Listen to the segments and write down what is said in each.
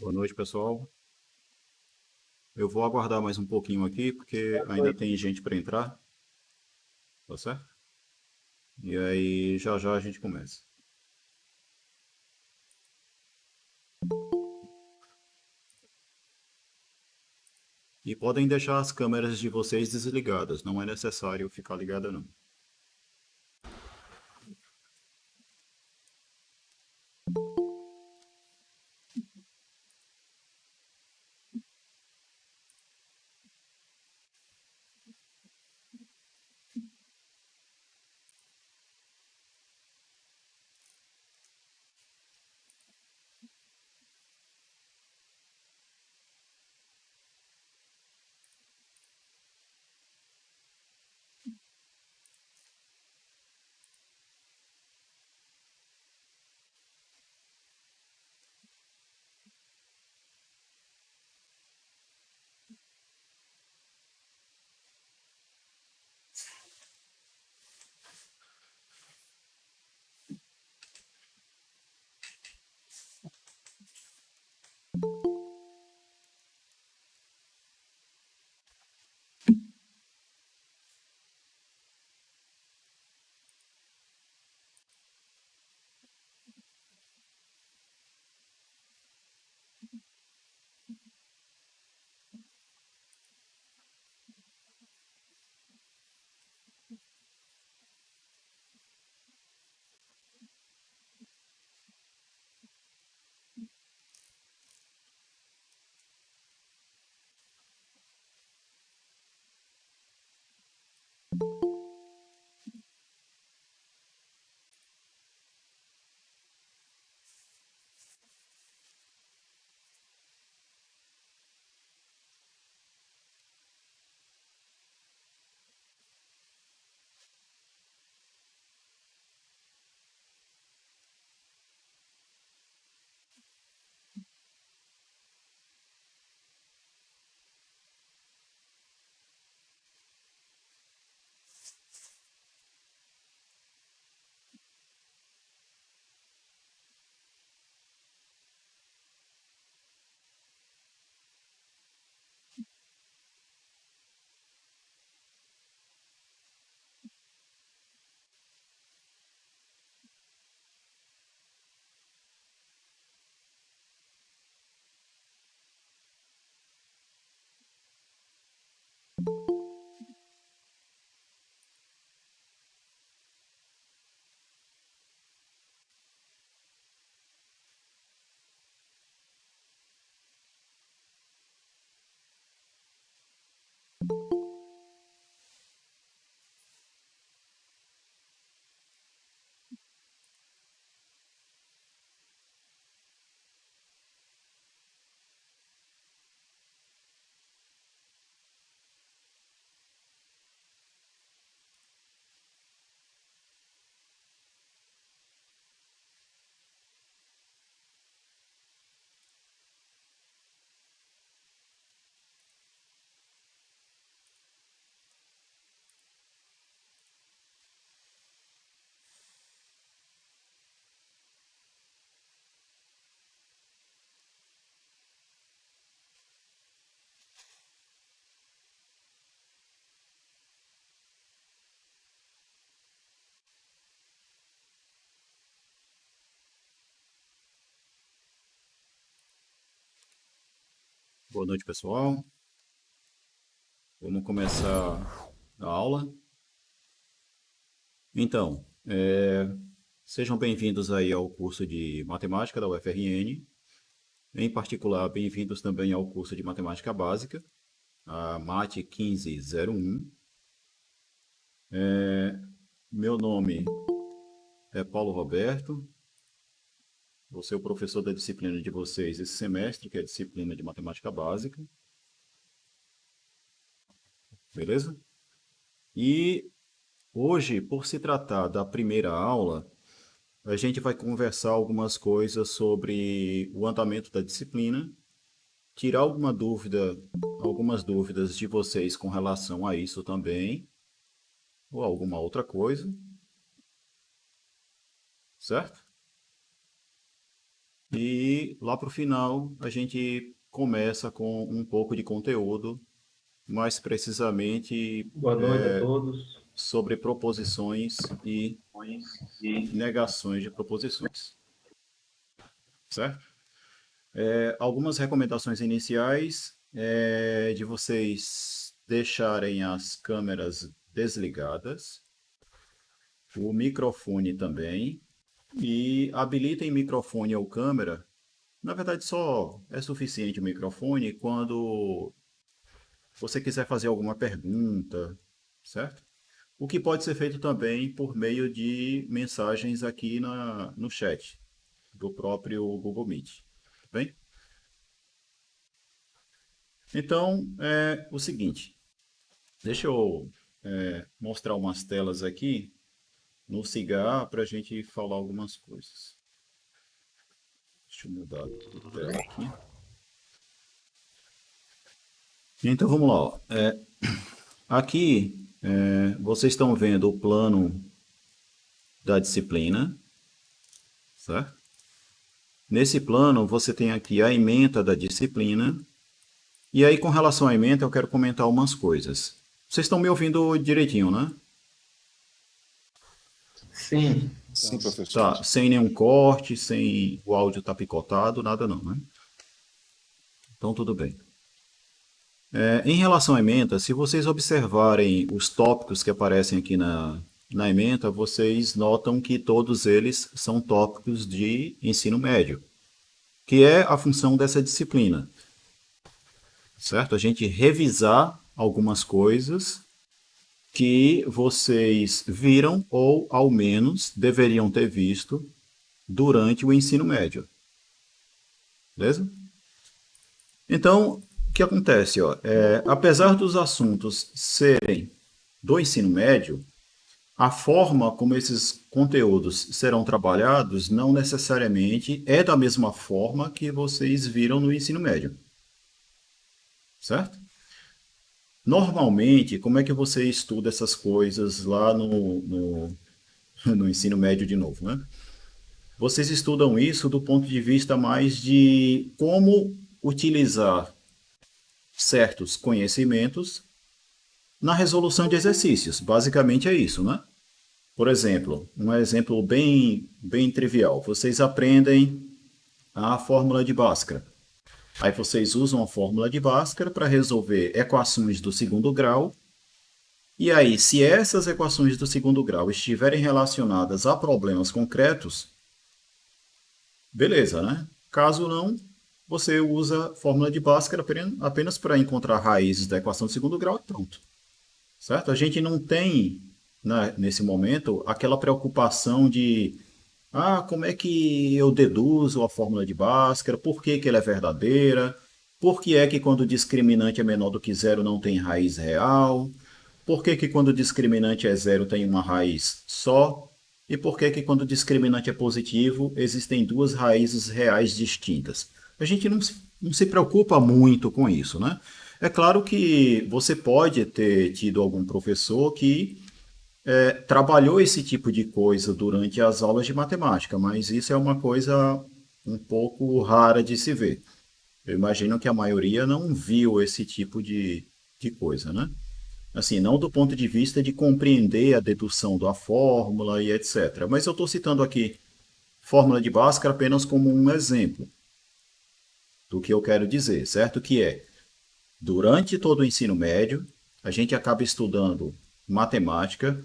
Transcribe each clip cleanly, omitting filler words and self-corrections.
Boa noite, pessoal. Eu vou aguardar mais um pouquinho aqui, porque ainda tem gente para entrar, tá certo? E aí, já já a gente começa. E podem deixar as câmeras de vocês desligadas, não é necessário ficar ligada não. Boa noite, pessoal. Vamos começar a aula. Então, sejam bem-vindos aí ao curso de Matemática da UFRN. Em particular, bem-vindos também ao curso de Matemática Básica, a MAT 1501. Meu nome é Paulo Roberto. Vou ser o professor da disciplina de vocês esse semestre, que é a disciplina de Matemática Básica. Beleza? E hoje, por se tratar da primeira aula, a gente vai conversar algumas coisas sobre o andamento da disciplina, tirar algumas dúvidas de vocês com relação a isso também, ou alguma outra coisa, certo? E lá para o final a gente começa com um pouco de conteúdo, mais precisamente Boa noite a todos. sobre proposições e negações de proposições, certo? Algumas recomendações iniciais de vocês deixarem as câmeras desligadas, o microfone também, e habilitem microfone ou câmera. Na verdade, só é suficiente o microfone quando você quiser fazer alguma pergunta, certo? O que pode ser feito também por meio de mensagens aqui no chat do próprio Google Meet, tá bem? Então, é o seguinte, deixa eu mostrar umas telas aqui no Cigar para a gente falar algumas coisas. Deixa eu mudar de tela aqui. Então, vamos lá. Ó. Aqui, vocês estão vendo o plano da disciplina, certo? Nesse plano, você tem aqui a ementa da disciplina. E aí, com relação à ementa, eu quero comentar umas coisas. Vocês estão me ouvindo direitinho, né? Sim. Sim, professor. Tá, sem nenhum corte, sem o áudio tá picotado, nada não, né? Então, tudo bem. Em relação à ementa, se vocês observarem os tópicos que aparecem aqui na ementa, vocês notam que todos eles são tópicos de ensino médio, que é a função dessa disciplina, certo? A gente revisar algumas coisas que vocês viram ou, ao menos, deveriam ter visto durante o ensino médio. Beleza? Então, o que acontece? Ó, apesar dos assuntos serem do ensino médio, a forma como esses conteúdos serão trabalhados não necessariamente é da mesma forma que vocês viram no ensino médio. Certo? Normalmente, como é que você estuda essas coisas lá no ensino médio de novo, né? Vocês estudam isso do ponto de vista mais de como utilizar certos conhecimentos na resolução de exercícios. Basicamente é isso, né? Por exemplo, um exemplo bem trivial. Vocês aprendem a fórmula de Bhaskara. Aí vocês usam a fórmula de Bhaskara para resolver equações do segundo grau. E aí, se essas equações do segundo grau estiverem relacionadas a problemas concretos, beleza, né? Caso não, você usa fórmula de Bhaskara apenas para encontrar raízes da equação de segundo grau e pronto. Certo? A gente não tem, né, nesse momento, aquela preocupação de como é que eu deduzo a fórmula de Bhaskara, por que que ela é verdadeira, por que é que quando o discriminante é menor do que zero não tem raiz real, por que que quando o discriminante é zero tem uma raiz só, e por que que quando o discriminante é positivo existem duas raízes reais distintas. A gente não se preocupa muito com isso, né? É claro que você pode ter tido algum professor que trabalhou esse tipo de coisa durante as aulas de matemática, mas isso é uma coisa um pouco rara de se ver. Eu imagino que a maioria não viu esse tipo de coisa, né? Assim, não do ponto de vista de compreender a dedução da fórmula e etc. Mas eu estou citando aqui fórmula de Bhaskara apenas como um exemplo do que eu quero dizer, certo? Que é, durante todo o ensino médio, a gente acaba estudando matemática,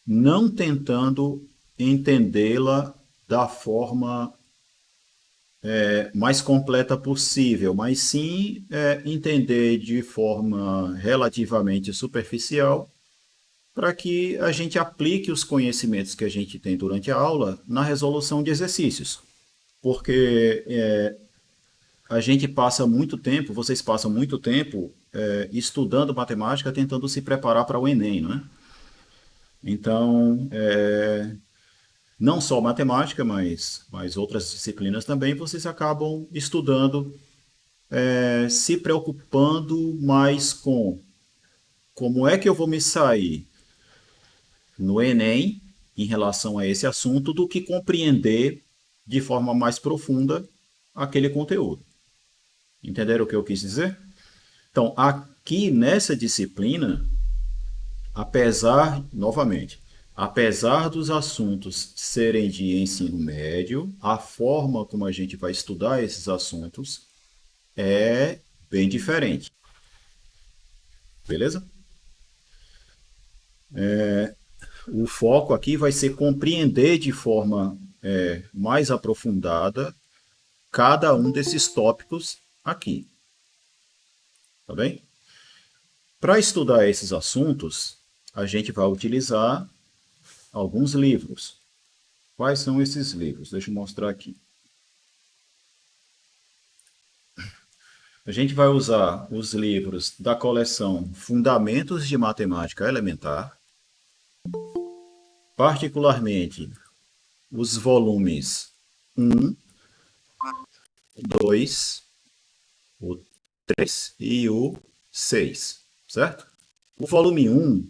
não tentando entendê-la da forma mais completa possível, mas sim entender de forma relativamente superficial para que a gente aplique os conhecimentos que a gente tem durante a aula na resolução de exercícios. Porque a gente passa muito tempo, vocês passam muito tempo estudando matemática, tentando se preparar para o Enem, né? Então, não só matemática, mas outras disciplinas também, vocês acabam estudando, se preocupando mais com como é que eu vou me sair no Enem em relação a esse assunto do que compreender de forma mais profunda aquele conteúdo. Entenderam o que eu quis dizer? Então, aqui nessa disciplina, novamente, apesar dos assuntos serem de ensino médio, a forma como a gente vai estudar esses assuntos é bem diferente. Beleza? O foco aqui vai ser compreender de forma mais aprofundada cada um desses tópicos aqui. Tá bem? Para estudar esses assuntos, a gente vai utilizar alguns livros. Quais são esses livros? Deixa eu mostrar aqui. A gente vai usar os livros da coleção Fundamentos de Matemática Elementar, particularmente os volumes 2, o 3 e o 6, certo? O volume 1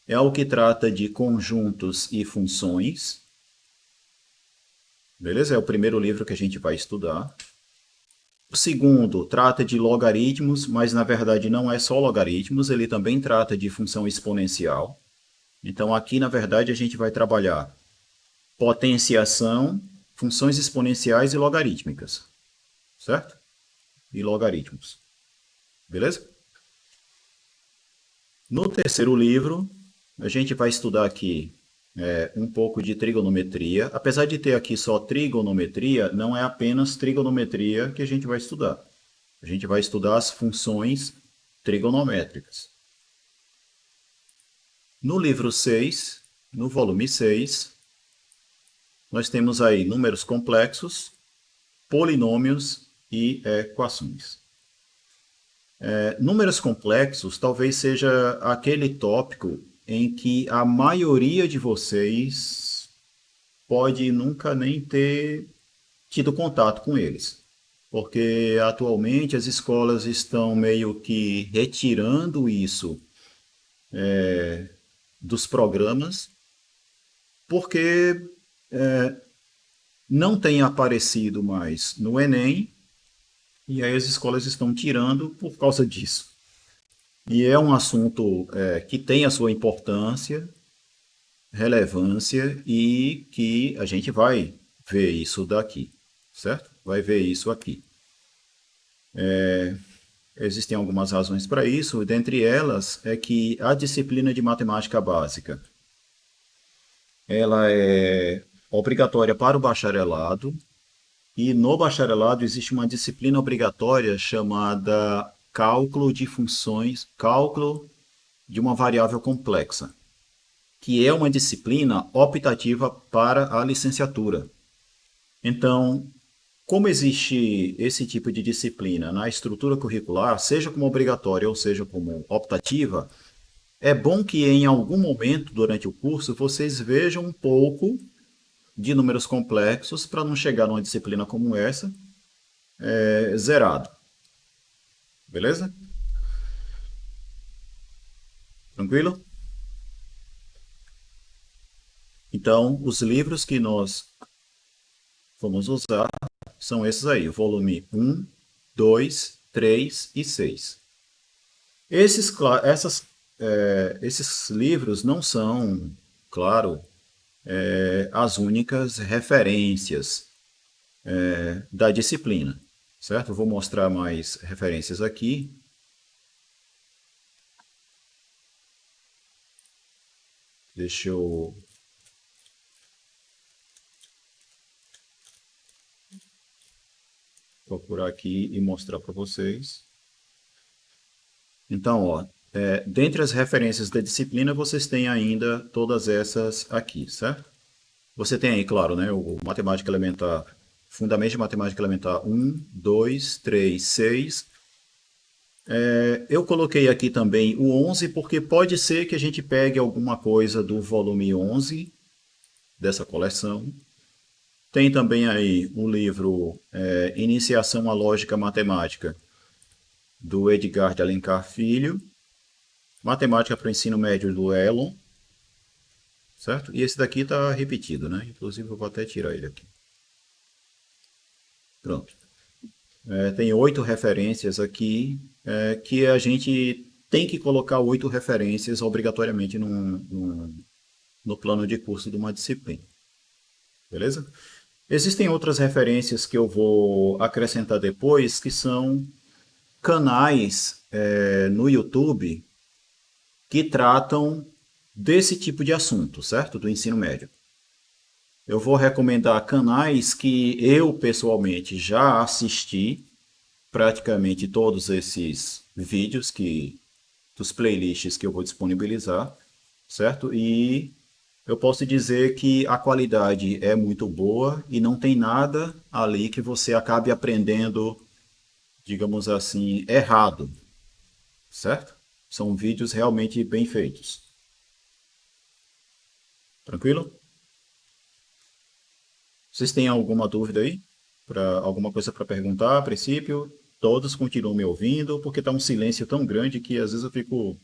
é o que trata de conjuntos e funções. Beleza? É o primeiro livro que a gente vai estudar. O segundo trata de logaritmos, mas na verdade não é só logaritmos, ele também trata de função exponencial. Então aqui, na verdade, a gente vai trabalhar potenciação, funções exponenciais e logarítmicas. Certo? E logaritmos. Beleza? No terceiro livro, a gente vai estudar aqui um pouco de trigonometria. Apesar de ter aqui só trigonometria, não é apenas trigonometria que a gente vai estudar. A gente vai estudar as funções trigonométricas. No livro 6, no volume 6, nós temos aí números complexos, polinômios e equações. Números complexos talvez seja aquele tópico em que a maioria de vocês pode nunca nem ter tido contato com eles. Porque atualmente as escolas estão meio que retirando isso dos programas, porque não tem aparecido mais no Enem, e aí as escolas estão tirando por causa disso. E é um assunto que tem a sua importância, relevância e que a gente vai ver isso daqui, certo? Vai ver isso aqui. Existem algumas razões para isso, dentre elas é que a disciplina de matemática básica ela é obrigatória para o bacharelado, E no bacharelado existe uma disciplina obrigatória chamada cálculo de funções, cálculo de uma variável complexa, que é uma disciplina optativa para a licenciatura. Então, como existe esse tipo de disciplina na estrutura curricular, seja como obrigatória ou seja como optativa, é bom que em algum momento durante o curso vocês vejam um pouco de números complexos para não chegar numa disciplina como essa zerado. Beleza? Tranquilo? Então, os livros que nós vamos usar são esses aí, o volume 1, 2, 3 e 6. Esses livros não são, claro, as únicas referências da disciplina, certo? Eu vou mostrar mais referências aqui. Deixa eu procurar aqui e mostrar para vocês. Então, ó, dentre as referências da disciplina, vocês têm ainda todas essas aqui, certo? Você tem aí, claro, né, o Matemática Elementar, Fundamentos de Matemática Elementar 1, 2, 3, 6. Eu coloquei aqui também o 11 porque pode ser que a gente pegue alguma coisa do volume 11 dessa coleção. Tem também aí o livro Iniciação à Lógica Matemática, do Edgar de Alencar Filho. Matemática para o Ensino Médio, do Elon. Certo? E esse daqui está repetido, né? Inclusive eu vou até tirar ele aqui. Pronto. Tem 8 referências aqui que a gente tem que colocar 8 referências obrigatoriamente no plano de curso de uma disciplina. Beleza? Existem outras referências que eu vou acrescentar depois, que são canais no YouTube que tratam desse tipo de assunto, certo? Do ensino médio. Eu vou recomendar canais que eu pessoalmente já assisti, praticamente todos esses vídeos dos playlists que eu vou disponibilizar, certo? E eu posso dizer que a qualidade é muito boa e não tem nada ali que você acabe aprendendo, digamos assim, errado, certo? São vídeos realmente bem feitos. Tranquilo? Vocês têm alguma dúvida aí? Alguma coisa para perguntar a princípio? Todos continuam me ouvindo, porque está um silêncio tão grande que às vezes eu fico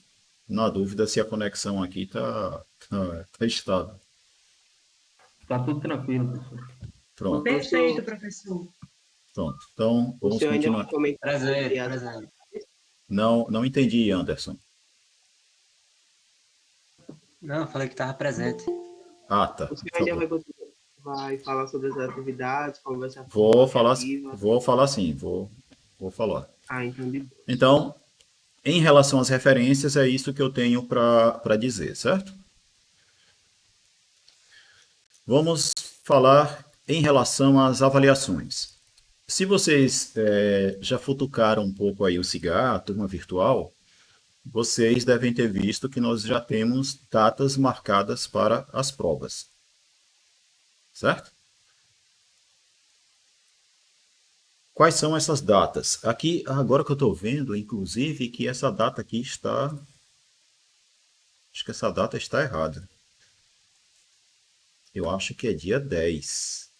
na dúvida se a conexão aqui tá estável. Tá tudo tranquilo, professor. Pronto, Perfeito, professor. pronto. Então, O vamos senhor ainda continuar. vai comentar sobre Presente, as... presente. Não entendi, Anderson. Não, eu falei que estava presente. Ah, tá. O senhor Por ainda favor. vai falar sobre as atividades, como vai ser a Vou forma falar, avaliativa. vou falar sim, vou falar. Ah, então de boa. Então, em relação às referências, é isso que eu tenho para dizer, certo? Vamos falar em relação às avaliações. Se vocês já futucaram um pouco aí o cigarro, a turma virtual, vocês devem ter visto que nós já temos datas marcadas para as provas. Certo? Quais são essas datas? Aqui, agora que eu estou vendo, inclusive, que essa data aqui está... Acho que essa data está errada. Eu acho que é dia 10.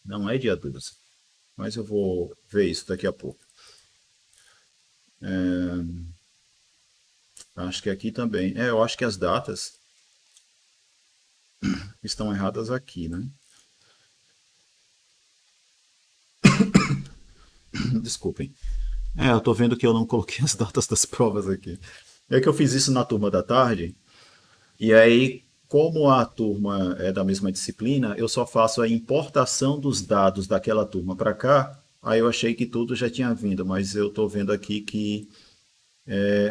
Não é dia 12. Mas eu vou ver isso daqui a pouco. Acho que aqui também. Eu acho que as datas estão erradas aqui, né? Desculpem. Eu tô vendo que eu não coloquei as datas das provas aqui. É que eu fiz isso na turma da tarde, e aí, como a turma é da mesma disciplina, eu só faço a importação dos dados daquela turma para cá. Aí eu achei que tudo já tinha vindo, mas eu tô vendo aqui que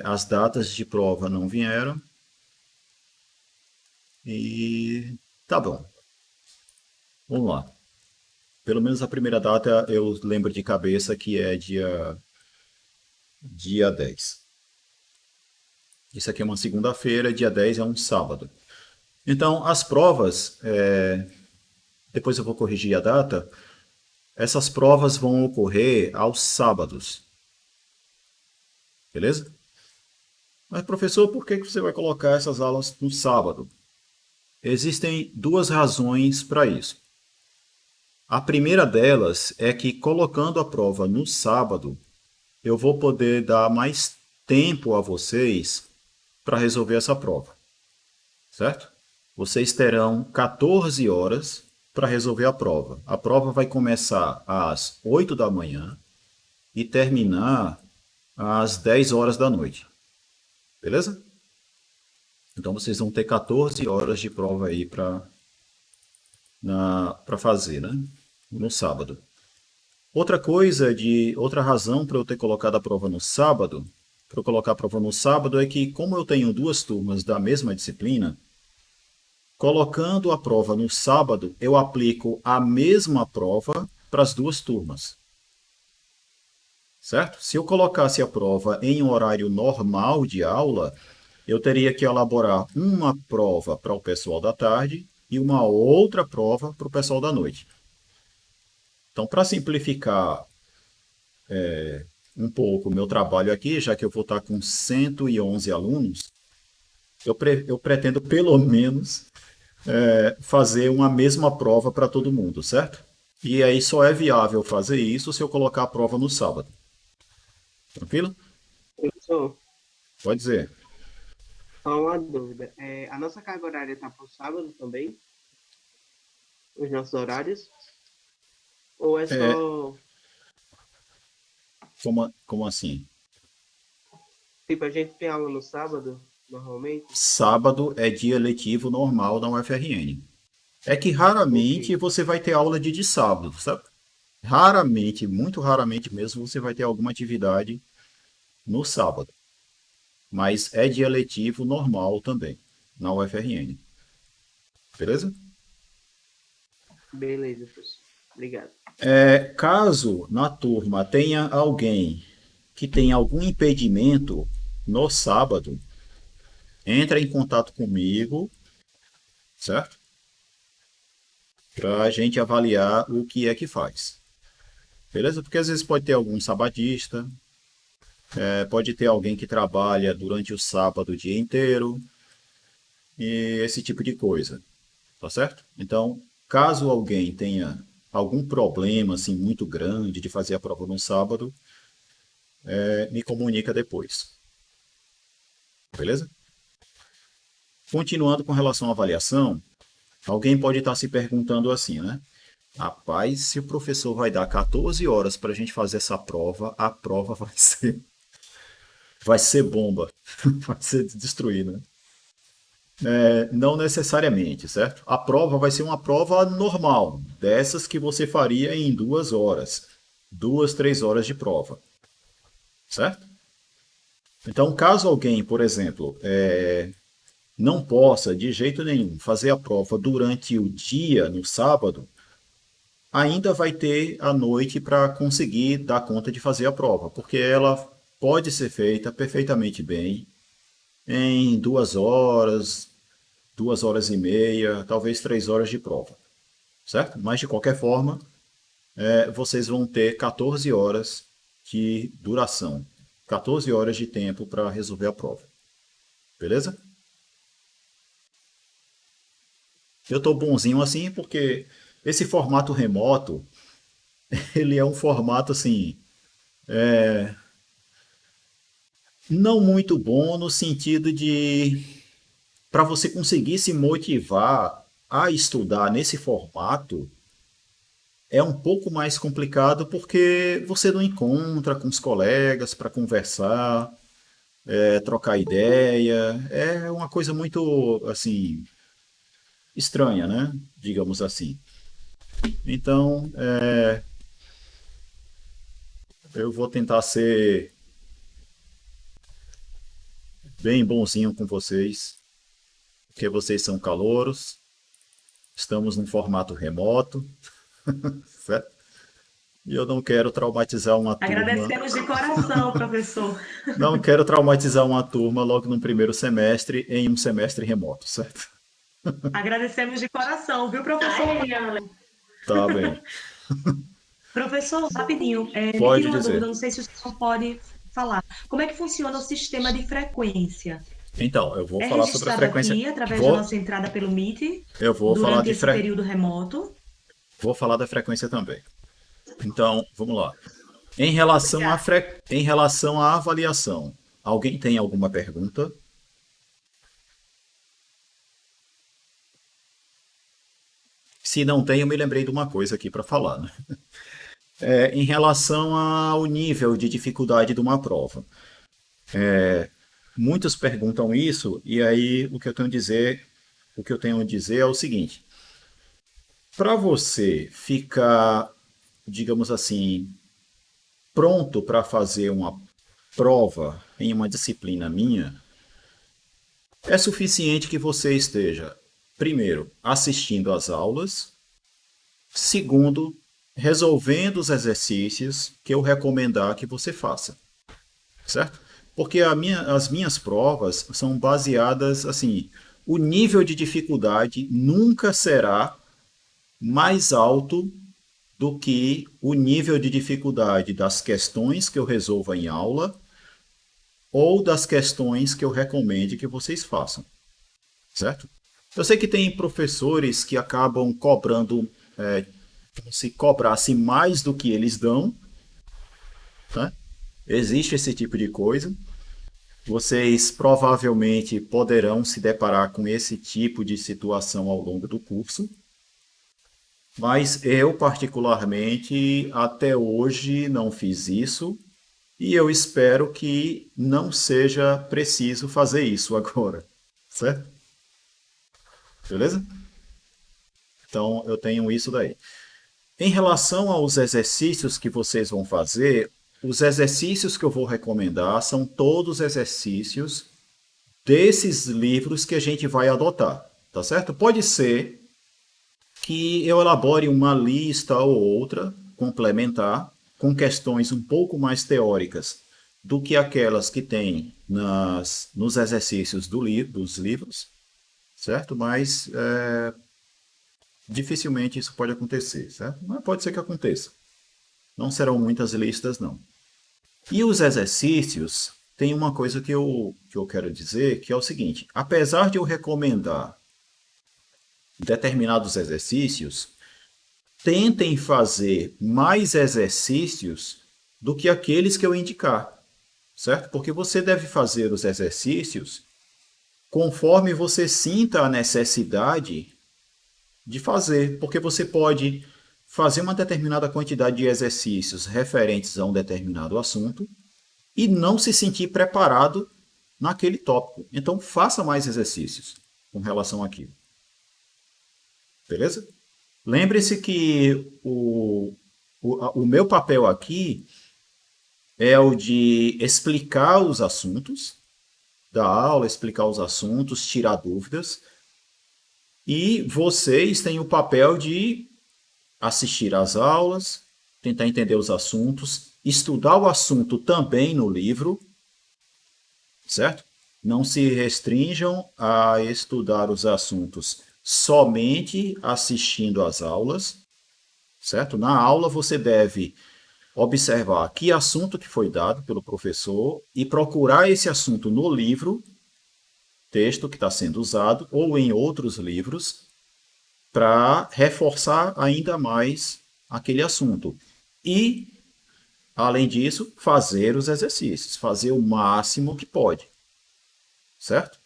as datas de prova não vieram. E tá bom. Vamos lá. Pelo menos a primeira data eu lembro de cabeça que é dia 10. Isso aqui é uma segunda-feira, dia 10 é um sábado. Então, as provas, depois eu vou corrigir a data, essas provas vão ocorrer aos sábados. Beleza? Mas, professor, por que você vai colocar essas aulas no sábado? Existem duas razões para isso. A primeira delas é que colocando a prova no sábado, eu vou poder dar mais tempo a vocês para resolver essa prova, certo? Vocês terão 14 horas para resolver a prova. A prova vai começar às 8 da manhã e terminar às 10 horas da noite. Beleza? Então vocês vão ter 14 horas de prova aí para fazer, né? No sábado. Outra razão para eu ter colocado a prova no sábado, para eu colocar a prova no sábado é que, como eu tenho duas turmas da mesma disciplina, colocando a prova no sábado, eu aplico a mesma prova para as duas turmas. Certo? Se eu colocasse a prova em um horário normal de aula, eu teria que elaborar uma prova para o pessoal da tarde e uma outra prova para o pessoal da noite. Então, para simplificar um pouco o meu trabalho aqui, já que eu vou estar com 111 alunos, eu pretendo pelo menos fazer uma mesma prova para todo mundo, certo? E aí só é viável fazer isso se eu colocar a prova no sábado. Tranquilo? Professor, Pode dizer. só uma dúvida. A nossa carga horária está para o sábado também? Os nossos horários? Ou é só... Como assim? Tipo, a gente tem aula no sábado, normalmente? Sábado é dia letivo normal da UFRN. É que raramente Ok. você vai ter aula de sábado, sabe? Raramente, muito raramente mesmo, você vai ter alguma atividade no sábado. Mas é dia letivo normal também, na UFRN. Beleza? Beleza, professor. Obrigado. Caso na turma tenha alguém que tenha algum impedimento no sábado, entra em contato comigo, certo? Para a gente avaliar o que é que faz. Beleza? Porque às vezes pode ter algum sabadista, pode ter alguém que trabalha durante o sábado o dia inteiro, e esse tipo de coisa. Tá certo? Então, caso alguém tenha algum problema assim muito grande de fazer a prova no sábado, me comunica depois. Beleza? Continuando com relação à avaliação, alguém pode estar se perguntando assim, né? Rapaz, se o professor vai dar 14 horas para a gente fazer essa prova, a prova vai ser bomba, vai ser destruída. Não necessariamente, certo? A prova vai ser uma prova normal, dessas que você faria em 2 horas, 2, 3 horas de prova, certo? Então, caso alguém, por exemplo, não possa de jeito nenhum fazer a prova durante o dia, no sábado, ainda vai ter a noite para conseguir dar conta de fazer a prova, porque ela pode ser feita perfeitamente bem em 2 horas, 2 horas e meia, talvez 3 horas de prova, certo? Mas de qualquer forma, vocês vão ter 14 horas de duração, 14 horas de tempo para resolver a prova, beleza? Eu estou bonzinho assim porque esse formato remoto, ele é um formato assim, não muito bom no sentido de para você conseguir se motivar a estudar nesse formato, é um pouco mais complicado porque você não encontra com os colegas para conversar, trocar ideia. É uma coisa muito, assim, estranha, né? Digamos assim. Então, eu vou tentar ser bem bonzinho com vocês, porque vocês são calouros, estamos num formato remoto. certo? E eu não quero traumatizar uma turma. Agradecemos de coração, professor. Não quero traumatizar uma turma logo no primeiro semestre, em um semestre remoto, certo? Agradecemos de coração, viu, professor? Tá bem. Professor, rapidinho, me Pode tira uma dizer. dúvida, não sei se o senhor pode falar. Como é que funciona o sistema de frequência? Então, eu vou É falar sobre a registrado frequência. aqui, através da nossa entrada pelo Meet, Eu vou falar durante de esse período remoto? Vou falar da frequência também. Então, vamos lá. Em relação à avaliação, alguém tem alguma pergunta? Se não tem, eu me lembrei de uma coisa aqui para falar, né? Em relação ao nível de dificuldade de uma prova. Muitos perguntam isso, e aí o que eu tenho a dizer é o seguinte: para você ficar, digamos assim, pronto para fazer uma prova em uma disciplina minha, é suficiente que você esteja, primeiro, assistindo às aulas, segundo, resolvendo os exercícios que eu recomendar que você faça, certo? Porque as minhas provas são baseadas assim, o nível de dificuldade nunca será mais alto do que o nível de dificuldade das questões que eu resolva em aula ou das questões que eu recomende que vocês façam, certo? Eu sei que tem professores que acabam cobrando, como se cobrasse mais do que eles dão, né? Existe esse tipo de coisa. Vocês provavelmente poderão se deparar com esse tipo de situação ao longo do curso, mas eu, particularmente, até hoje não fiz isso e eu espero que não seja preciso fazer isso agora, certo? Beleza? Então eu tenho isso daí. Em relação aos exercícios que vocês vão fazer, os exercícios que eu vou recomendar são todos exercícios desses livros que a gente vai adotar, tá certo? Pode ser que eu elabore uma lista ou outra complementar com questões um pouco mais teóricas do que aquelas que tem nos exercícios dos livros, certo? Mas dificilmente isso pode acontecer, certo? Mas pode ser que aconteça. Não serão muitas listas, não. E os exercícios, tem uma coisa que eu quero dizer, que é o seguinte: apesar de eu recomendar determinados exercícios, tentem fazer mais exercícios do que aqueles que eu indicar, certo? Porque você deve fazer os exercícios conforme você sinta a necessidade de fazer, porque você pode fazer uma determinada quantidade de exercícios referentes a um determinado assunto e não se sentir preparado naquele tópico. Então, faça mais exercícios com relação àquilo. Beleza? Lembre-se que o meu papel aqui é o de explicar os assuntos da aula, explicar os assuntos, tirar dúvidas. E vocês têm o papel de assistir às aulas, tentar entender os assuntos, estudar o assunto também no livro, certo? Não se restringam a estudar os assuntos somente assistindo às aulas, certo? Na aula você deve observar que assunto que foi dado pelo professor e procurar esse assunto no livro, texto que está sendo usado, ou em outros livros, para reforçar ainda mais aquele assunto. E, além disso, fazer os exercícios, fazer o máximo que pode, certo?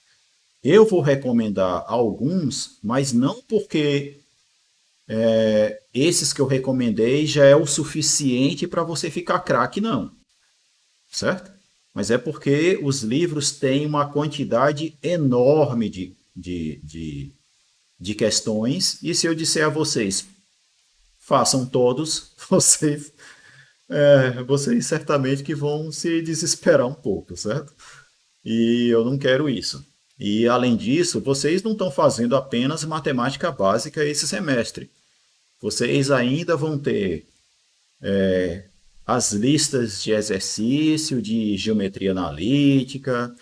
Eu vou recomendar alguns, mas não porque esses que eu recomendei já é o suficiente para você ficar craque, não, certo? Mas é porque os livros têm uma quantidade enorme de questões, e se eu disser a vocês, façam todos, vocês certamente que vão se desesperar um pouco, certo? E eu não quero isso. E, além disso, vocês não estão fazendo apenas matemática básica esse semestre. vocês ainda vão ter as listas de exercício, de geometria analítica,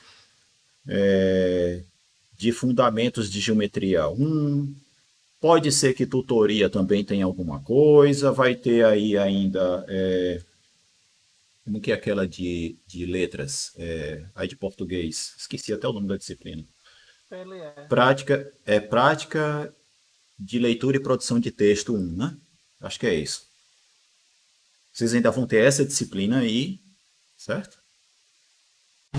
de fundamentos de geometria 1. Pode ser que tutoria também tenha alguma coisa. Vai ter aí ainda, como que é aquela de letras, aí de português, esqueci até o nome da disciplina. Prática de leitura e produção de texto 1, né? Acho que é isso. Vocês ainda vão ter essa disciplina aí, certo?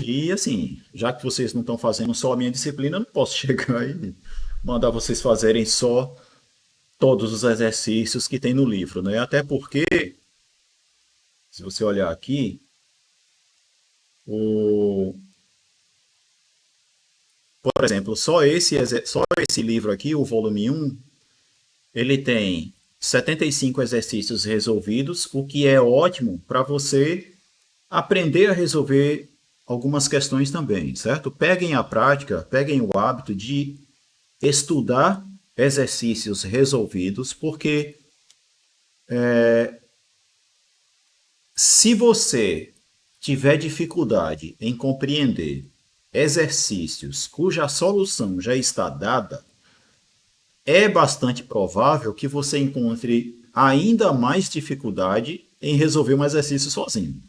E assim, já que vocês não estão fazendo só a minha disciplina, eu não posso chegar e mandar vocês fazerem só todos os exercícios que tem no livro, né? Até porque, se você olhar aqui, por exemplo, só esse livro aqui, o volume 1, ele tem 75 exercícios resolvidos, o que é ótimo para você aprender a resolver algumas questões também, certo? Peguem a prática, peguem o hábito de estudar exercícios resolvidos, porque se você tiver dificuldade em compreender exercícios cuja solução já está dada, é bastante provável que você encontre ainda mais dificuldade em resolver um exercício sozinho,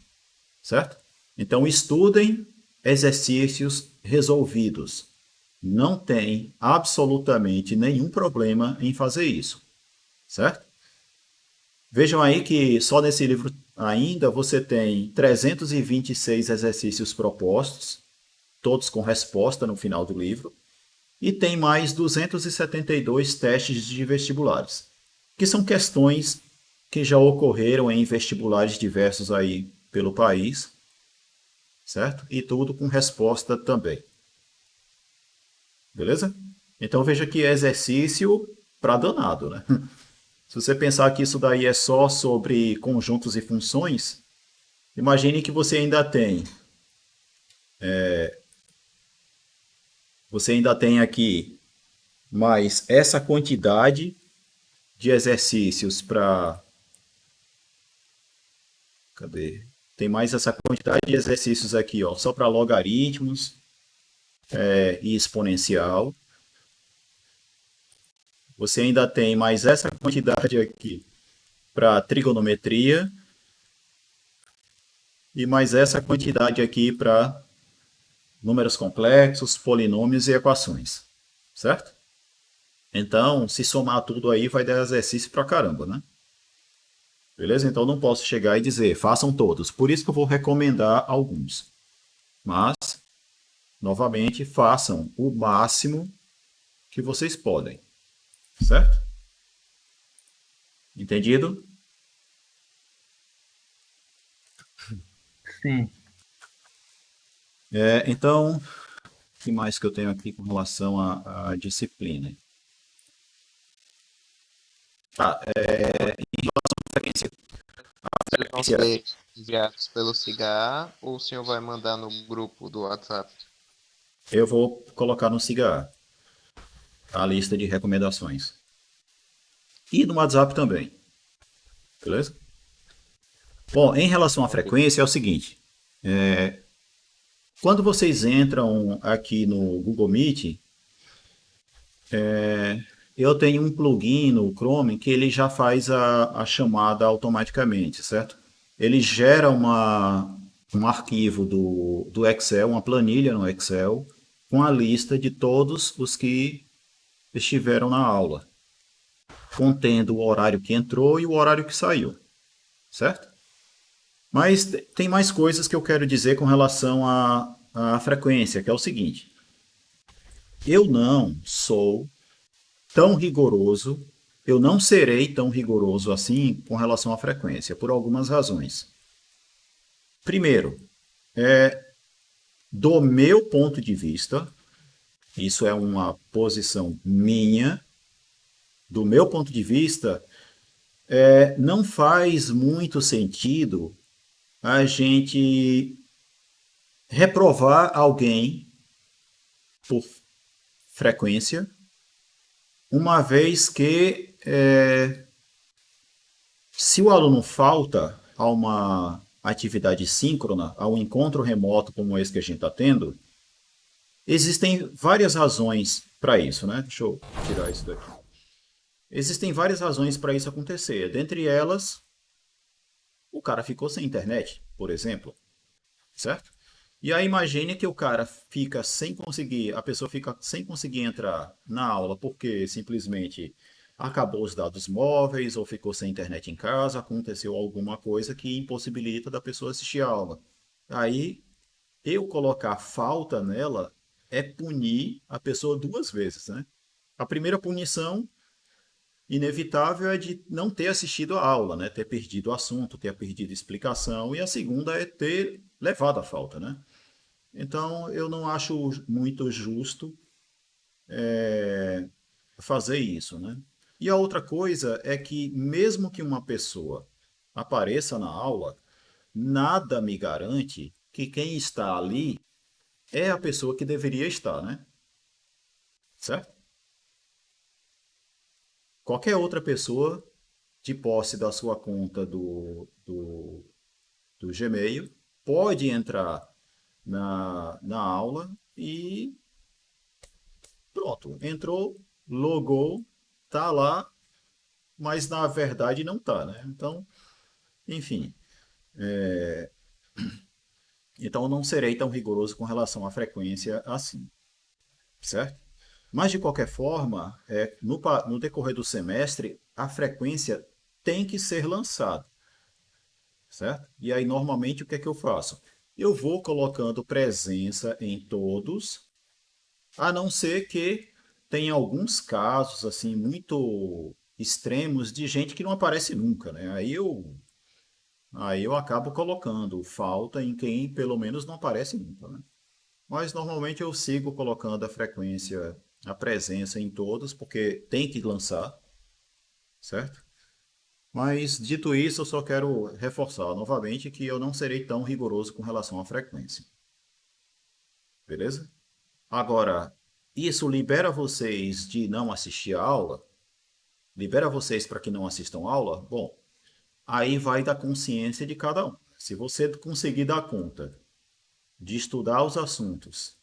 certo? Então, estudem exercícios resolvidos. Não tem absolutamente nenhum problema em fazer isso, certo? Vejam aí que só nesse livro ainda você tem 326 exercícios propostos, todos com resposta no final do livro, e tem mais 272 testes de vestibulares, que são questões que já ocorreram em vestibulares diversos aí pelo país, certo? E tudo com resposta também. Beleza? Então veja que é exercício para danado, né? Se você pensar que isso daí é só sobre conjuntos e funções, imagine que você ainda tem aqui mais essa quantidade de exercícios para... Cadê? Tem mais essa quantidade de exercícios aqui, ó, só para logaritmos e exponencial. Você ainda tem mais essa quantidade aqui para trigonometria e mais essa quantidade aqui para números complexos, polinômios e equações, certo? Então, se somar tudo aí, vai dar exercício pra caramba, né? Beleza? Então, não posso chegar e dizer, façam todos. Por isso que eu vou recomendar alguns. Mas, novamente, façam o máximo que vocês podem, certo? Entendido? Sim. Então, o que mais que eu tenho aqui com relação à disciplina? Em relação à frequência. Eles vão ser enviados pelo Cigar ou o senhor vai mandar no grupo do WhatsApp? Eu vou colocar no SIGA a lista de recomendações. E no WhatsApp também. Beleza? Bom, em relação à frequência é o seguinte. Quando vocês entram aqui no Google Meet, eu tenho um plugin no Chrome que ele já faz a chamada automaticamente, certo? Ele gera um arquivo do Excel, uma planilha no Excel, com a lista de todos os que estiveram na aula, contendo o horário que entrou e o horário que saiu, certo? Mas tem mais coisas que eu quero dizer com relação à frequência, que é o seguinte. Eu não sou tão rigoroso, eu não serei tão rigoroso assim com relação à frequência, por algumas razões. Primeiro, do meu ponto de vista, isso é uma posição minha, do meu ponto de vista, não faz muito sentido a gente reprovar alguém por frequência, uma vez que Se o aluno falta a uma atividade síncrona, a um encontro remoto como esse que a gente está tendo, existem várias razões para isso, né? Deixa eu tirar isso daqui. Existem várias razões para isso acontecer. Dentre elas, o cara ficou sem internet, por exemplo, certo? E aí imagine que o cara fica sem conseguir, a pessoa fica sem conseguir entrar na aula porque simplesmente acabou os dados móveis ou ficou sem internet em casa, aconteceu alguma coisa que impossibilita da pessoa assistir a aula. Aí eu colocar falta nela é punir a pessoa duas vezes, né? A primeira punição inevitável é de não ter assistido a aula, né? Ter perdido o assunto, ter perdido a explicação, e a segunda é ter levado a falta, né? Então, eu não acho muito justo fazer isso, né? E a outra coisa é que, mesmo que uma pessoa apareça na aula, nada me garante que quem está ali é a pessoa que deveria estar, né? Certo? Qualquer outra pessoa de posse da sua conta do Gmail pode entrar na aula e pronto, entrou, logou, tá lá, mas na verdade não tá, né? Então, enfim, então eu não serei tão rigoroso com relação à frequência assim, certo? Mas de qualquer forma, no decorrer do semestre, a frequência tem que ser lançada, certo? E aí normalmente o que é que eu faço? Eu vou colocando presença em todos, a não ser que tenha alguns casos assim muito extremos de gente que não aparece nunca, né? Aí eu acabo colocando falta em quem pelo menos não aparece nunca, né? Mas normalmente eu sigo colocando a frequência, a presença em todos, porque tem que lançar, certo? Mas dito isso, eu só quero reforçar novamente que eu não serei tão rigoroso com relação à frequência, beleza? Agora, isso libera vocês de não assistir a aula? Libera vocês para que não assistam a aula? Bom, aí vai da consciência de cada um. Se você conseguir dar conta de estudar os assuntos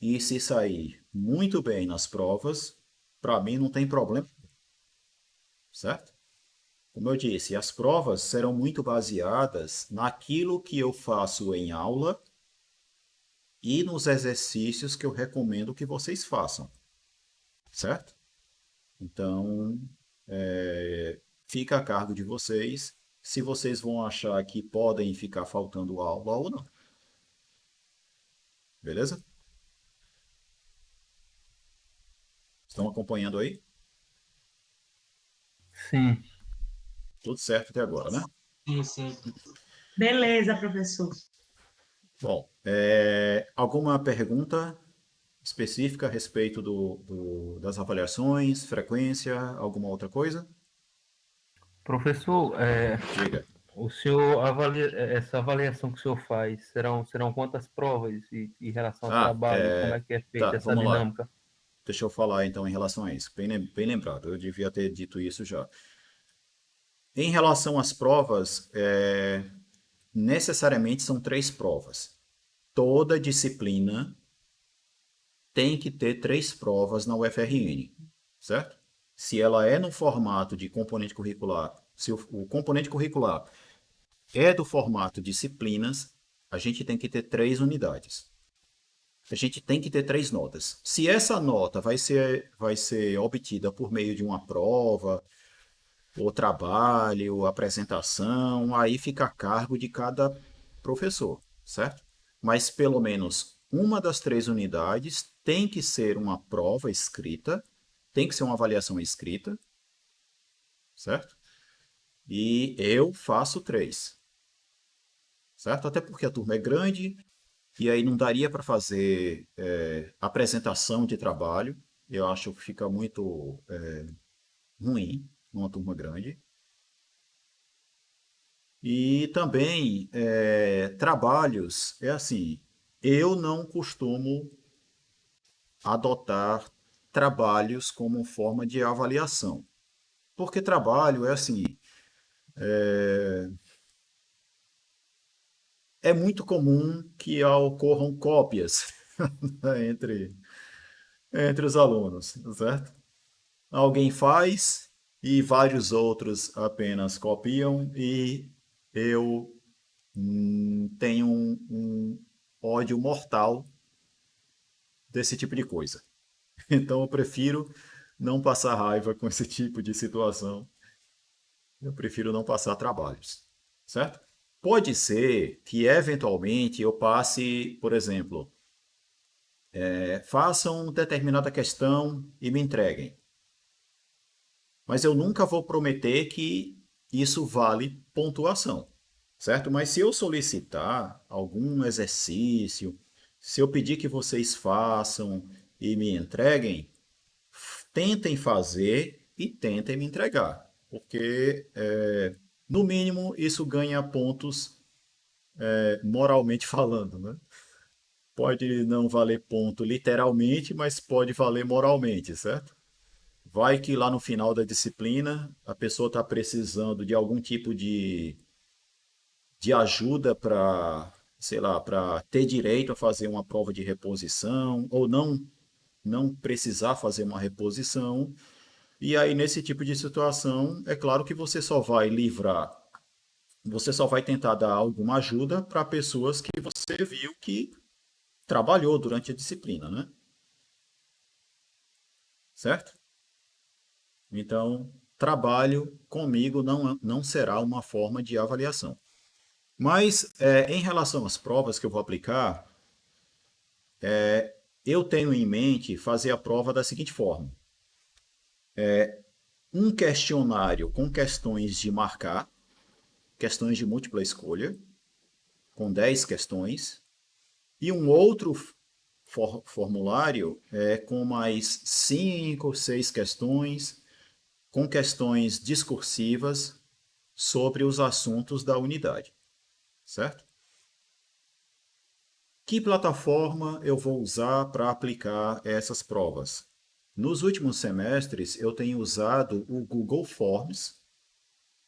e se sair muito bem nas provas, para mim não tem problema, certo? Como eu disse, as provas serão muito baseadas naquilo que eu faço em aula e nos exercícios que eu recomendo que vocês façam, certo? Então, fica a cargo de vocês se vocês vão achar que podem ficar faltando aula ou não, beleza? Estão acompanhando aí? Sim. Tudo certo até agora, né? Sim, sim. Beleza, professor. Bom, alguma pergunta específica a respeito das avaliações, frequência, alguma outra coisa? Professor, Diga. o senhor avalia, essa avaliação que o senhor faz, serão quantas provas em relação ao Ah, trabalho? Como é que é feita tá, essa vamos lá. dinâmica? Deixa eu falar então em relação a isso. Bem lembrado, eu devia ter dito isso já. Em relação às provas, necessariamente são três provas. Toda disciplina tem que ter três provas na UFRN, certo? Se ela é no formato de componente curricular, se o componente curricular é do formato disciplinas, a gente tem que ter três unidades. A gente tem que ter três notas. Se essa nota vai ser obtida por meio de uma prova, ou trabalho, ou apresentação, aí fica a cargo de cada professor, certo? Mas pelo menos uma das três unidades tem que ser uma prova escrita, tem que ser uma avaliação escrita, certo? E eu faço três, certo? Até porque a turma é grande e aí não daria para fazer apresentação de trabalho. Eu acho que fica muito ruim numa turma grande. E também trabalhos, é assim, eu não costumo adotar trabalhos como forma de avaliação. Porque trabalho é assim, é muito comum que ocorram cópias entre, entre os alunos, certo? Alguém faz e vários outros apenas copiam e eu tenho um ódio mortal desse tipo de coisa. Então eu prefiro não passar raiva com esse tipo de situação. Eu prefiro não passar trabalhos, certo? Pode ser que eventualmente eu passe, por exemplo, façam determinada questão e me entreguem. Mas eu nunca vou prometer que isso vale pontuação, certo? Mas se eu solicitar algum exercício, se eu pedir que vocês façam e me entreguem, tentem fazer e tentem me entregar, porque no mínimo isso ganha pontos moralmente falando, né? Pode não valer ponto literalmente, mas pode valer moralmente, certo? Vai que lá no final da disciplina a pessoa está precisando de algum tipo de ajuda para, sei lá, para ter direito a fazer uma prova de reposição ou não precisar fazer uma reposição. E aí, nesse tipo de situação, é claro que você só vai livrar, você só vai tentar dar alguma ajuda para pessoas que você viu que trabalhou durante a disciplina, né? Certo? Então, trabalho comigo não será uma forma de avaliação. Mas, em relação às provas que eu vou aplicar, eu tenho em mente fazer a prova da seguinte forma: um questionário com questões de marcar, questões de múltipla escolha, com 10 questões, e um outro formulário com mais 5 ou 6 questões, com questões discursivas sobre os assuntos da unidade, certo? Que plataforma eu vou usar para aplicar essas provas? Nos últimos semestres, eu tenho usado o Google Forms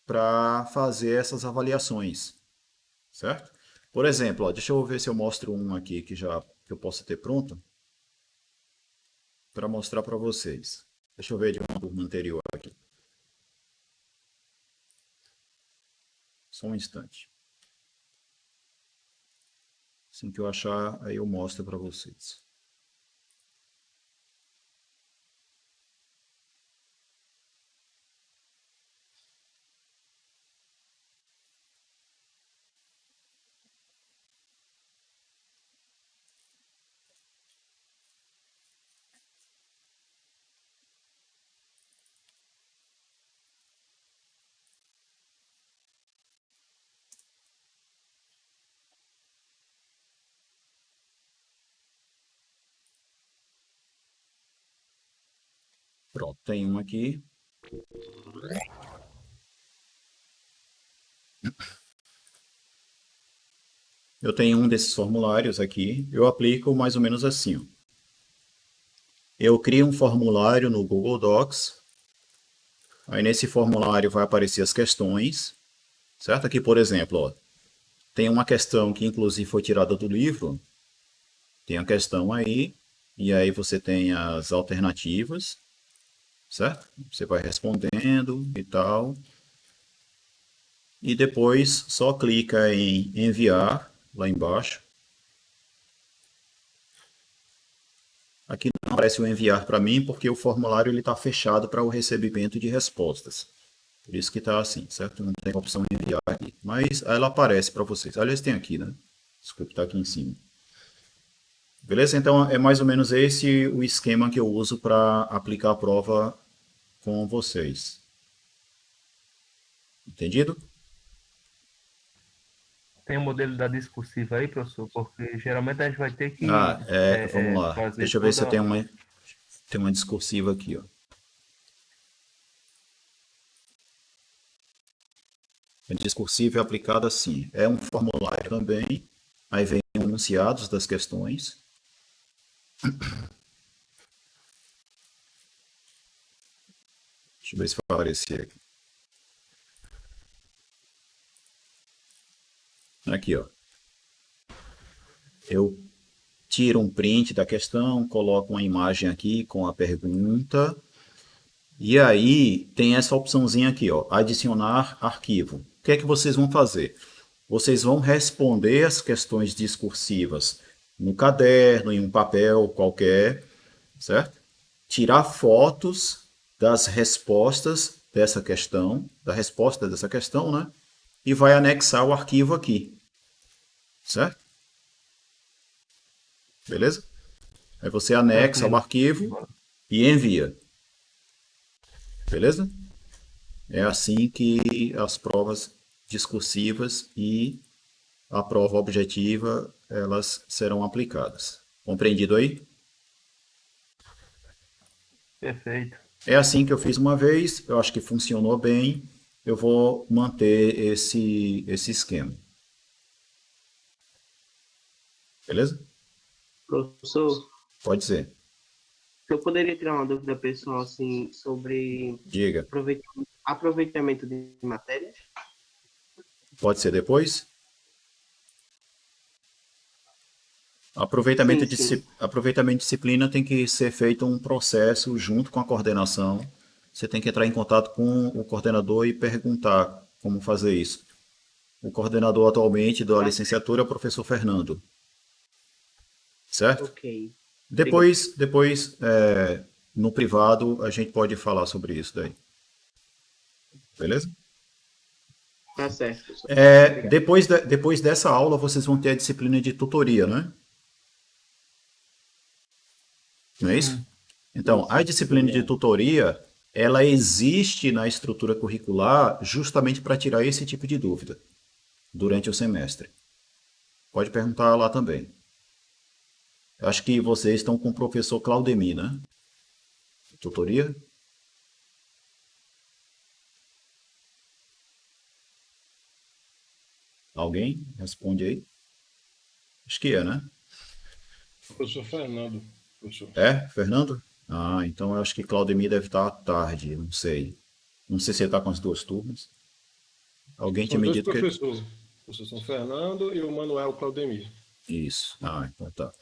para fazer essas avaliações, certo? Por exemplo, ó, deixa eu ver se eu mostro um aqui que eu possa ter pronto para mostrar para vocês. Deixa eu ver de uma turma anterior aqui. Só um instante. Assim que eu achar, aí eu mostro para vocês. Pronto, tem um aqui. Eu tenho um desses formulários aqui. Eu aplico mais ou menos assim, ó. Eu crio um formulário no Google Docs. Aí nesse formulário vai aparecer as questões, certo? Aqui, por exemplo, ó, tem uma questão que inclusive foi tirada do livro. Tem a questão aí, e aí você tem as alternativas, certo? Você vai respondendo e tal. E depois só clica em enviar lá embaixo. Aqui não aparece o enviar para mim porque o formulário está fechado para o recebimento de respostas. Por isso que está assim, certo? Não tem a opção de enviar aqui. Mas ela aparece para vocês. Aliás, tem aqui, né? Desculpe, está aqui em cima. Beleza? Então é mais ou menos esse o esquema que eu uso para aplicar a prova com vocês. Entendido? Tem o modelo da discursiva aí, professor? Porque geralmente a gente vai ter que Vamos lá. fazer Deixa eu ver se eu toda. tenho uma discursiva aqui, ó. A discursiva é aplicada assim. É um formulário também. Aí vem enunciados das questões. Deixa eu ver se vai aparecer aqui. Aqui, ó. Eu tiro um print da questão, coloco uma imagem aqui com a pergunta. E aí tem essa opçãozinha aqui, ó, adicionar arquivo. O que é que vocês vão fazer? Vocês vão responder as questões discursivas no caderno, em um papel qualquer, certo? Tirar fotos das respostas dessa questão, da resposta dessa questão, né? E vai anexar o arquivo aqui, certo? Beleza? Aí você anexa o Tranquilo. arquivo e envia. Beleza? É assim que as provas discursivas e a prova objetiva, elas serão aplicadas. Compreendido aí? Perfeito. É assim que eu fiz uma vez, eu acho que funcionou bem, eu vou manter esse esquema. Beleza? Professor, Pode ser. eu poderia tirar uma dúvida pessoal assim sobre Diga. aproveitamento de matérias? Pode ser depois? Sim. Aproveitamento de disciplina tem que ser feito um processo junto com a coordenação. Você tem que entrar em contato com o coordenador e perguntar como fazer isso. O coordenador atualmente da licenciatura é o professor Fernando. Certo? Ok. Depois, no privado, a gente pode falar sobre isso daí. Beleza? Tá certo, professor. Depois dessa aula, vocês vão ter a disciplina de tutoria, né? Não é isso? Então, a disciplina de tutoria, ela existe na estrutura curricular justamente para tirar esse tipo de dúvida durante o semestre. Pode perguntar lá também. Eu acho que vocês estão com o professor Claudemir, né? Tutoria? Alguém? Responde aí. Acho que é, né? Professor Fernando, professor. É, Fernando? Ah, então eu acho que Claudemir deve estar à tarde, não sei. Não sei se ele está com as duas turmas. Alguém tinha São me dois dito que... professores, o professor São Fernando e o Manuel Claudemir. Isso. Ah, então tá.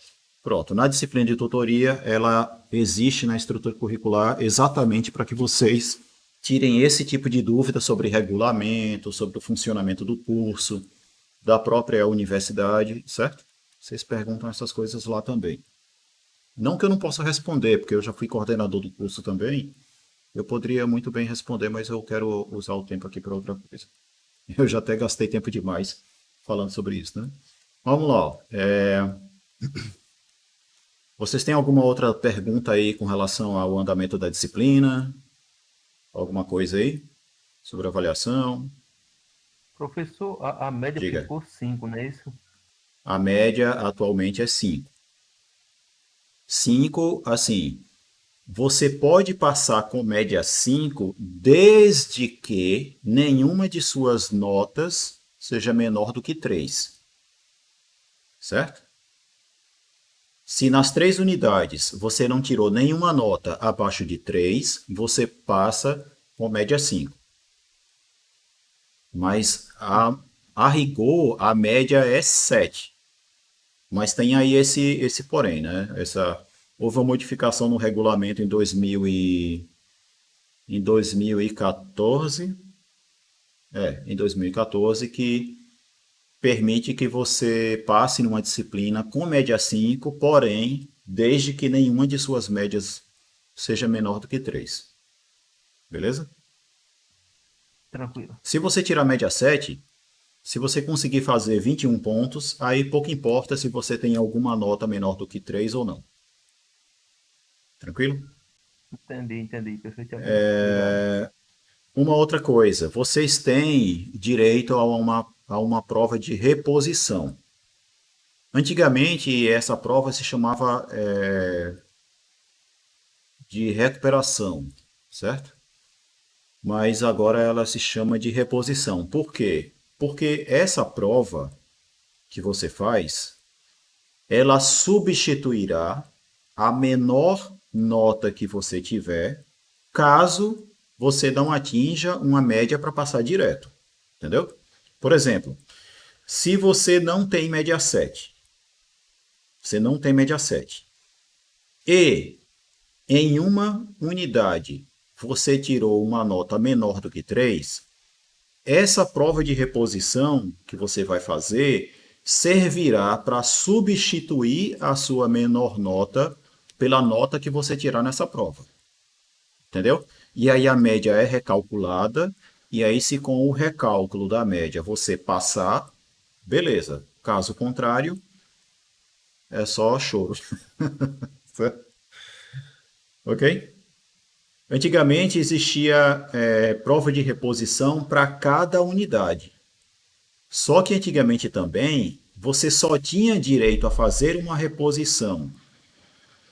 Pronto. Na disciplina de tutoria, ela existe na estrutura curricular exatamente para que vocês tirem esse tipo de dúvida sobre regulamento, sobre o funcionamento do curso, da própria universidade, certo? Vocês perguntam essas coisas lá também. Não que eu não possa responder, porque eu já fui coordenador do curso também. Eu poderia muito bem responder, mas eu quero usar o tempo aqui para outra coisa. Eu já até gastei tempo demais falando sobre isso, né? Vamos lá. Ó. Vocês têm alguma outra pergunta aí com relação ao andamento da disciplina? Alguma coisa aí sobre avaliação? Professor, a média Diga. ficou 5, não é isso? A média atualmente é 5. 5, assim, você pode passar com média 5 desde que nenhuma de suas notas seja menor do que 3. Certo? Se nas 3 unidades você não tirou nenhuma nota abaixo de 3, você passa com média 5. Mas a rigor, a média é 7. Mas tem aí esse porém, né? Houve uma modificação no regulamento em 2014, em 2014, que permite que você passe numa disciplina com média 5, porém, desde que nenhuma de suas médias seja menor do que 3. Beleza? Tranquilo. Se você tirar média 7, se você conseguir fazer 21 pontos, aí pouco importa se você tem alguma nota menor do que 3 ou não. Tranquilo? Entendi perfeitamente. Obrigado. Uma outra coisa, vocês têm direito a uma prova de reposição. Antigamente, essa prova se chamava de recuperação, certo? Mas agora ela se chama de reposição. Por quê? Porque essa prova que você faz, ela substituirá a menor nota que você tiver, caso você não atinja uma média para passar direto. Entendeu? Por exemplo, Se você não tem média 7, você não tem média 7, e em uma unidade você tirou uma nota menor do que 3, essa prova de reposição que você vai fazer servirá para substituir a sua menor nota pela nota que você tirar nessa prova. Entendeu? E aí a média é recalculada, e aí se com o recálculo da média você passar, beleza. Caso contrário, é só choro. Certo? Ok? Antigamente existia prova de reposição para cada unidade. Só que antigamente também você só tinha direito a fazer uma reposição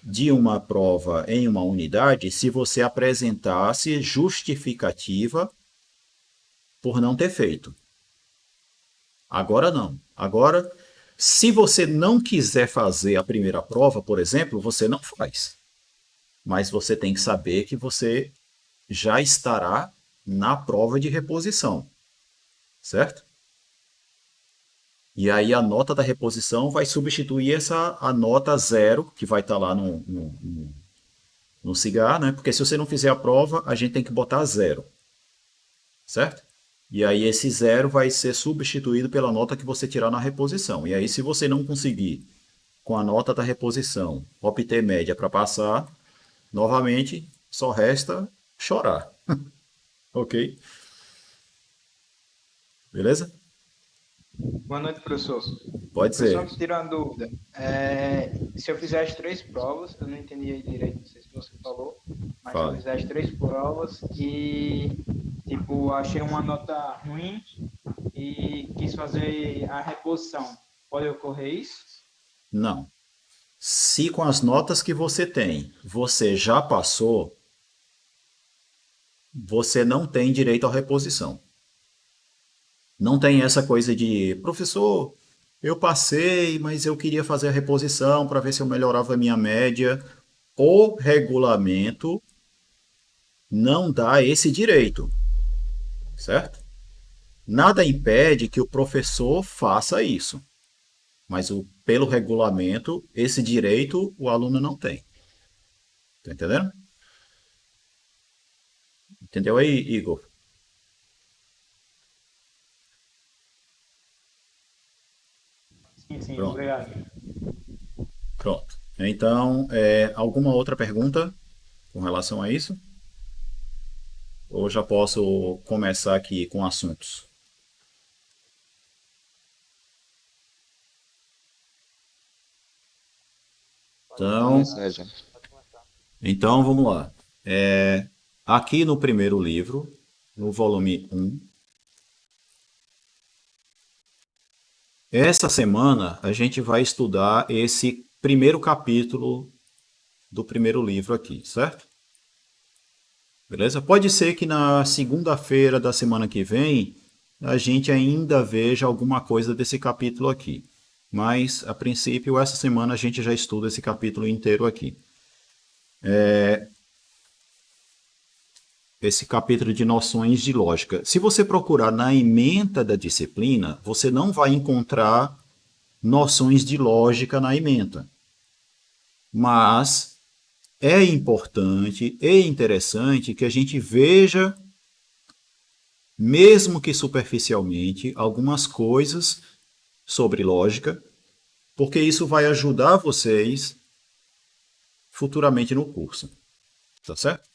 de uma prova em uma unidade se você apresentasse justificativa por não ter feito. Agora não. Agora, se você não quiser fazer a primeira prova, por exemplo, você não faz. Mas você tem que saber que você já estará na prova de reposição. Certo? E aí a nota da reposição vai substituir a nota 0, que vai estar lá no CIGAR, né? Porque se você não fizer a prova, a gente tem que botar 0. Certo? E aí esse 0 vai ser substituído pela nota que você tirar na reposição. E aí se você não conseguir, com a nota da reposição, obter média para passar, novamente, só resta chorar. Ok? Beleza? Boa noite, professor. Pode ser. Professor, me tirou uma dúvida. Se eu fizer as 3 provas, eu não entendi aí direito, não sei se você falou, mas se eu fizer as 3 provas e, tipo, achei uma nota ruim e quis fazer a reposição, pode ocorrer isso? Não. Se com as notas que você tem, você já passou, você não tem direito à reposição. Não tem essa coisa de, professor, eu passei, mas eu queria fazer a reposição para ver se eu melhorava a minha média. O regulamento não dá esse direito, certo? Nada impede que o professor faça isso, mas pelo regulamento, esse direito o aluno não tem. Tá entendendo? Entendeu aí, Igor? Sim, Pronto. obrigado. Pronto. Então, alguma outra pergunta com relação a isso? Ou já posso começar aqui com assuntos? Então vamos lá. Aqui no primeiro livro, no volume 1, essa semana a gente vai estudar esse primeiro capítulo do primeiro livro aqui, certo? Beleza? Pode ser que na segunda-feira da semana que vem a gente ainda veja alguma coisa desse capítulo aqui. Mas, a princípio, essa semana a gente já estuda esse capítulo inteiro aqui. Esse capítulo de noções de lógica. Se você procurar na ementa da disciplina, você não vai encontrar noções de lógica na ementa. Mas é importante e interessante que a gente veja, mesmo que superficialmente, algumas coisas sobre lógica, porque isso vai ajudar vocês futuramente no curso. Tá certo?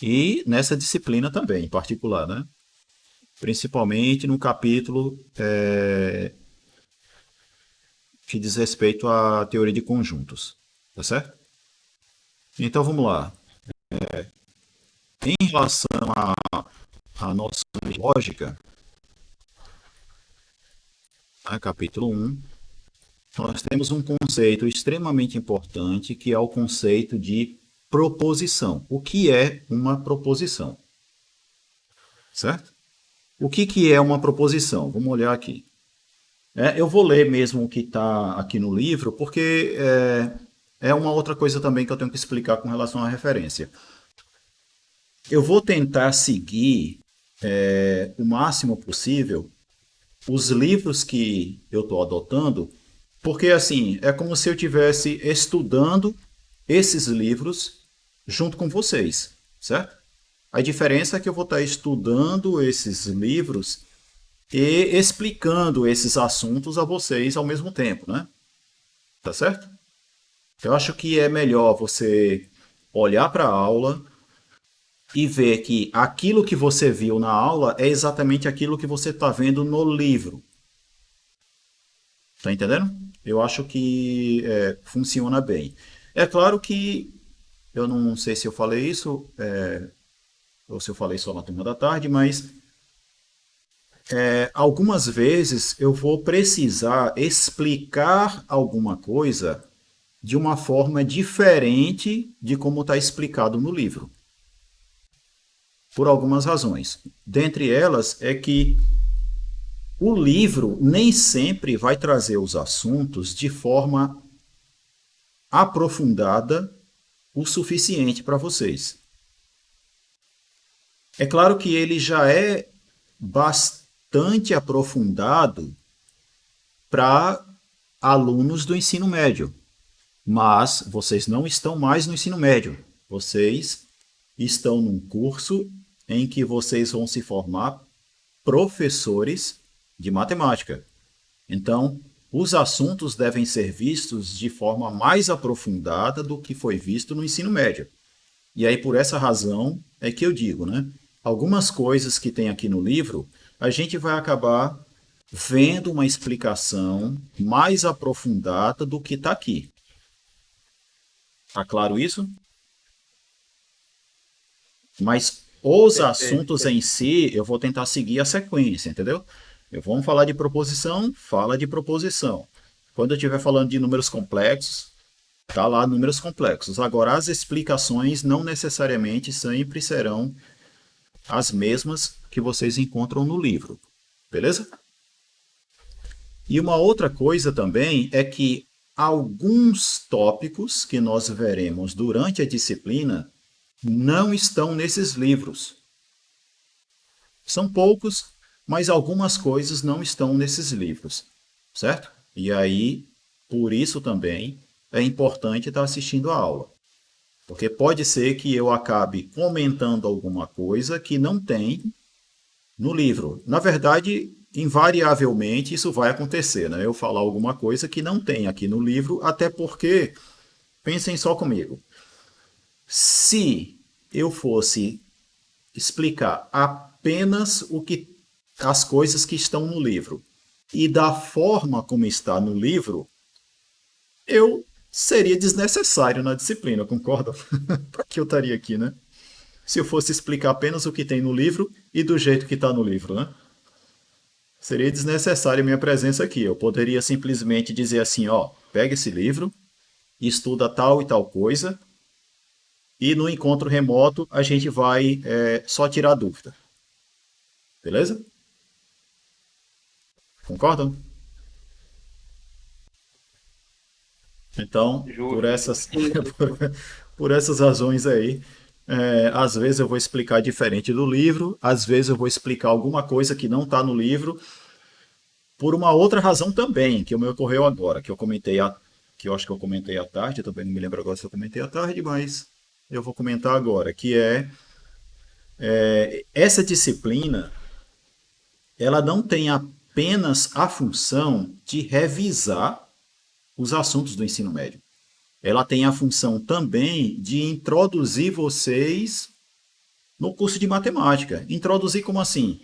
E nessa disciplina também, em particular, né? Principalmente no capítulo que diz respeito à teoria de conjuntos. Tá certo? Então vamos lá. Em relação à noção de lógica, capítulo 1, nós temos um conceito extremamente importante, que é o conceito de proposição. O que é uma proposição? Certo? O que é uma proposição? Vamos olhar aqui. Eu vou ler mesmo o que está aqui no livro, porque é uma outra coisa também que eu tenho que explicar com relação à referência. Eu vou tentar seguir o máximo possível os livros que eu estou adotando, porque assim, é como se eu estivesse estudando esses livros junto com vocês, certo? A diferença é que eu vou estar estudando esses livros e explicando esses assuntos a vocês ao mesmo tempo, né? Tá certo? Eu acho que é melhor você olhar para a aula e ver que aquilo que você viu na aula é exatamente aquilo que você está vendo no livro. Tá entendendo? Eu acho que funciona bem. É claro que eu não sei se eu falei isso, ou se eu falei só na turma da tarde, mas algumas vezes eu vou precisar explicar alguma coisa de uma forma diferente de como está explicado no livro. Por algumas razões. Dentre elas é que o livro nem sempre vai trazer os assuntos de forma aprofundada o suficiente para vocês. É claro que ele já é bastante aprofundado para alunos do ensino médio, mas vocês não estão mais no ensino médio. Vocês estão num curso em que vocês vão se formar professores de matemática. Então, os assuntos devem ser vistos de forma mais aprofundada do que foi visto no ensino médio. E aí, por essa razão, é que eu digo, né? Algumas coisas que tem aqui no livro, a gente vai acabar vendo uma explicação mais aprofundada do que está aqui. Tá claro isso? Mas os assuntos em si, eu vou tentar seguir a sequência, entendeu? Vamos falar de proposição, fala de proposição. Quando eu estiver falando de números complexos, tá lá números complexos. Agora, as explicações não necessariamente sempre serão as mesmas que vocês encontram no livro, beleza? E uma outra coisa também é que alguns tópicos que nós veremos durante a disciplina não estão nesses livros. São poucos, mas algumas coisas não estão nesses livros, certo? E aí, por isso também, é importante estar assistindo a aula. Porque pode ser que eu acabe comentando alguma coisa que não tem no livro. Na verdade, invariavelmente, isso vai acontecer, né? Eu falar alguma coisa que não tem aqui no livro, até porque, pensem só comigo, se eu fosse explicar apenas as coisas que estão no livro e da forma como está no livro, eu seria desnecessário na disciplina, concordam? Para que eu estaria aqui, né? Se eu fosse explicar apenas o que tem no livro e do jeito que está no livro, né? Seria desnecessária a minha presença aqui. Eu poderia simplesmente dizer assim, ó, pega esse livro, estuda tal e tal coisa, e no encontro remoto a gente vai só tirar dúvida. Beleza? Concordam? Então, por essas razões aí, às vezes eu vou explicar diferente do livro, às vezes eu vou explicar alguma coisa que não está no livro, por uma outra razão também, que me ocorreu agora, que eu acho que eu comentei à tarde, também não me lembro agora se eu comentei à tarde, mas eu vou comentar agora, que essa disciplina, ela não tem apenas a função de revisar os assuntos do ensino médio. Ela tem a função também de introduzir vocês no curso de matemática. Introduzir como assim?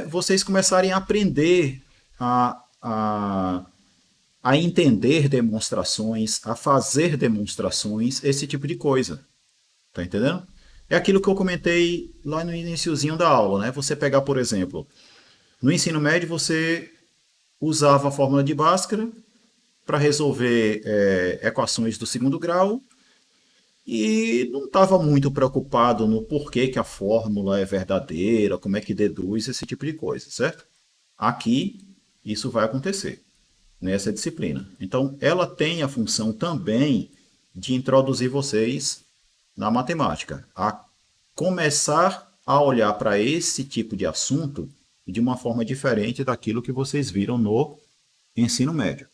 Vocês começarem a aprender a entender demonstrações, a fazer demonstrações, esse tipo de coisa. Tá entendendo? É aquilo que eu comentei lá no iniciozinho da aula, né? Você pegar, por exemplo, no ensino médio você usava a fórmula de Bhaskara para resolver equações do segundo grau e não estava muito preocupado no porquê que a fórmula é verdadeira, como é que deduz, esse tipo de coisa, certo? Aqui, isso vai acontecer nessa disciplina. Então, ela tem a função também de introduzir vocês na matemática, a começar a olhar para esse tipo de assunto de uma forma diferente daquilo que vocês viram no ensino médio.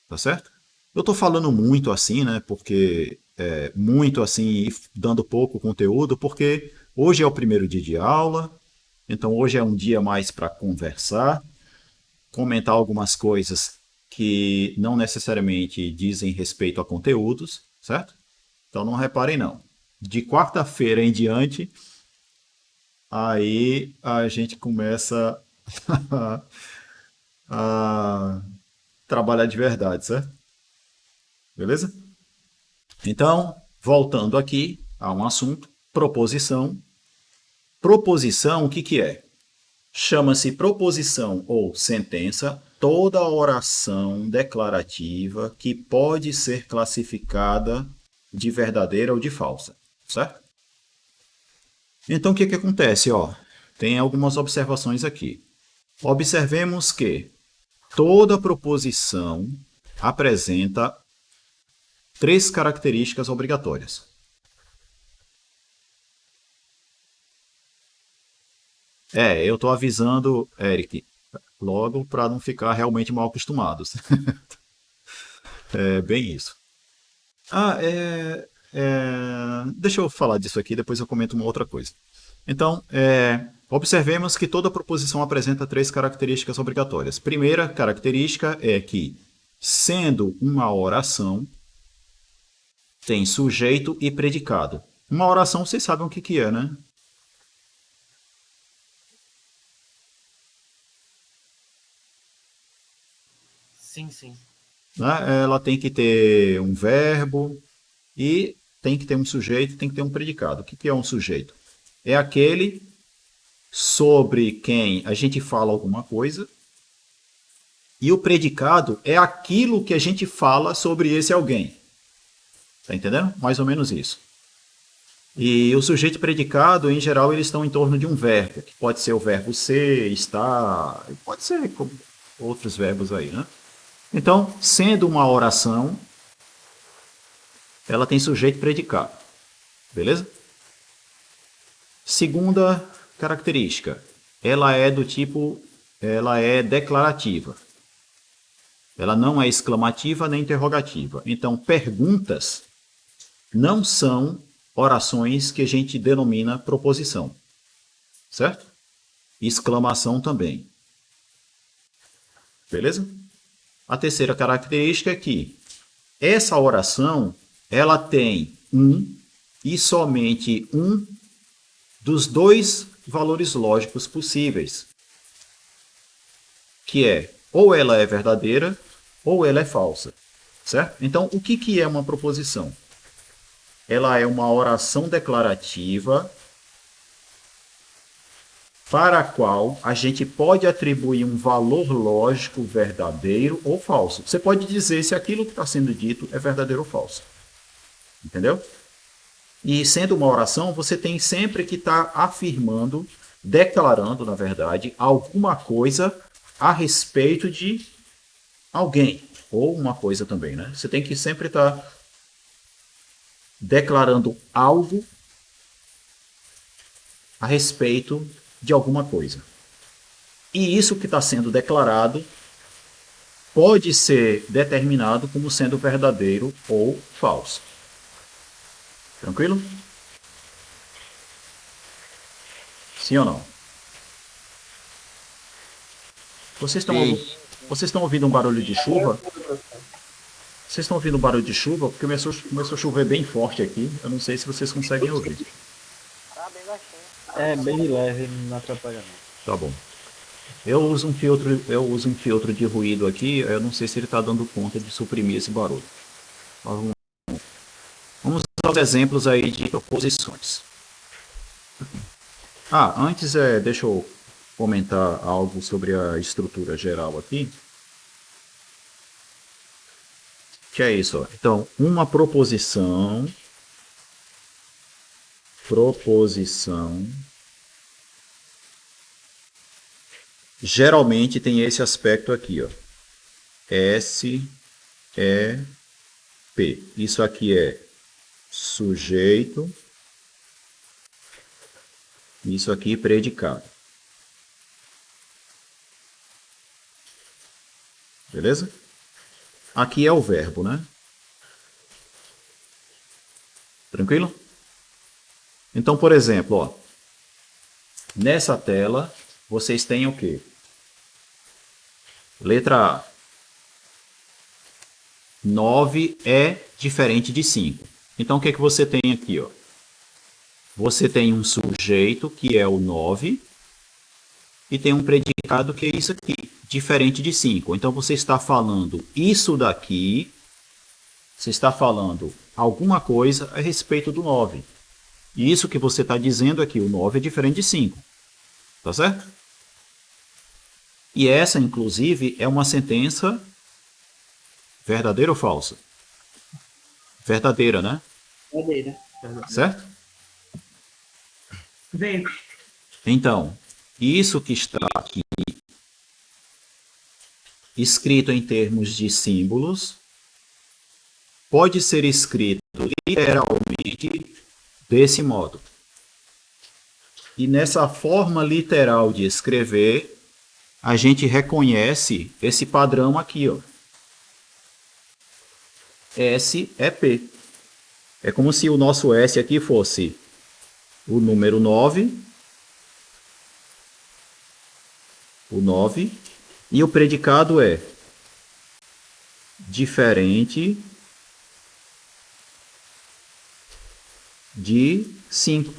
Tá certo? Eu estou falando muito assim, né? Porque muito assim e dando pouco conteúdo, porque hoje é o primeiro dia de aula, então hoje é um dia mais para conversar, comentar algumas coisas que não necessariamente dizem respeito a conteúdos, certo? Então não reparem não. De quarta-feira em diante, aí a gente começa a trabalhar de verdade, certo? Beleza? Então, voltando aqui a um assunto, proposição. Proposição, o que que é? Chama-se proposição ou sentença toda oração declarativa que pode ser classificada de verdadeira ou de falsa, certo? Então, o que que acontece? Ó, tem algumas observações aqui. Observemos que toda proposição apresenta 3 características obrigatórias. Eu estou avisando, Eric, logo para não ficar realmente mal acostumados. É bem isso. Deixa eu falar disso aqui, depois eu comento uma outra coisa. Então, observemos que toda proposição apresenta 3 características obrigatórias. Primeira característica é que, sendo uma oração, tem sujeito e predicado. Uma oração, vocês sabem o que que é, né? Sim, sim. Né? Ela tem que ter um verbo e tem que ter um sujeito, tem que ter um predicado. O que que é um sujeito? É aquele sobre quem a gente fala alguma coisa e o predicado é aquilo que a gente fala sobre esse alguém. Tá entendendo? Mais ou menos isso. E o sujeito e predicado, em geral, eles estão em torno de um verbo, que pode ser o verbo ser, estar, pode ser como outros verbos aí, né? Então, sendo uma oração, ela tem sujeito e predicado. Beleza? Segunda característica, ela é declarativa. Ela não é exclamativa nem interrogativa. Então, perguntas não são orações que a gente denomina proposição. Certo? Exclamação também. Beleza? A terceira característica é que essa oração, ela tem um e somente um dos 2 valores lógicos possíveis, que é ou ela é verdadeira ou ela é falsa, certo? Então, o que que é uma proposição? Ela é uma oração declarativa para a qual a gente pode atribuir um valor lógico verdadeiro ou falso. Você pode dizer se aquilo que está sendo dito é verdadeiro ou falso. Entendeu? E sendo uma oração, você tem sempre que estar afirmando, declarando, na verdade, alguma coisa a respeito de alguém. Ou uma coisa também, né? Você tem que sempre estar declarando algo a respeito de alguma coisa. E isso que está sendo declarado pode ser determinado como sendo verdadeiro ou falso. Tranquilo? Sim ou não? Vocês estão ouvindo um barulho de chuva? Vocês estão ouvindo um barulho de chuva? Porque começou a chover bem forte aqui. Eu não sei se vocês conseguem ouvir. É bem leve, não atrapalha não. Tá bom. Eu uso um filtro de ruído aqui. Eu não sei se ele está dando conta de suprimir esse barulho. Vamos aos exemplos aí de proposições. Antes deixa eu comentar algo sobre a estrutura geral aqui. Que é isso, ó. Então, uma proposição geralmente tem esse aspecto aqui, ó. S, E, P. Isso aqui é sujeito. Isso aqui predicado. Beleza? Aqui é o verbo, né? Tranquilo? Então, por exemplo, ó, nessa tela, vocês têm o quê? Letra A. 9 é diferente de 5. Então, o que é que você tem aqui, ó? Você tem um sujeito, que é o 9, e tem um predicado, que é isso aqui, diferente de 5. Então, você está falando isso daqui, você está falando alguma coisa a respeito do 9. E isso que você está dizendo aqui, o 9 é diferente de 5. Tá certo? E essa, inclusive, é uma sentença verdadeira ou falsa? Verdadeira, né? Verdadeira. Certo? Vê. Então, isso que está aqui escrito em termos de símbolos pode ser escrito literalmente desse modo. E nessa forma literal de escrever, a gente reconhece esse padrão aqui, ó. S é P. É como se o nosso S aqui fosse o número 9, o 9, e o predicado é diferente de 5.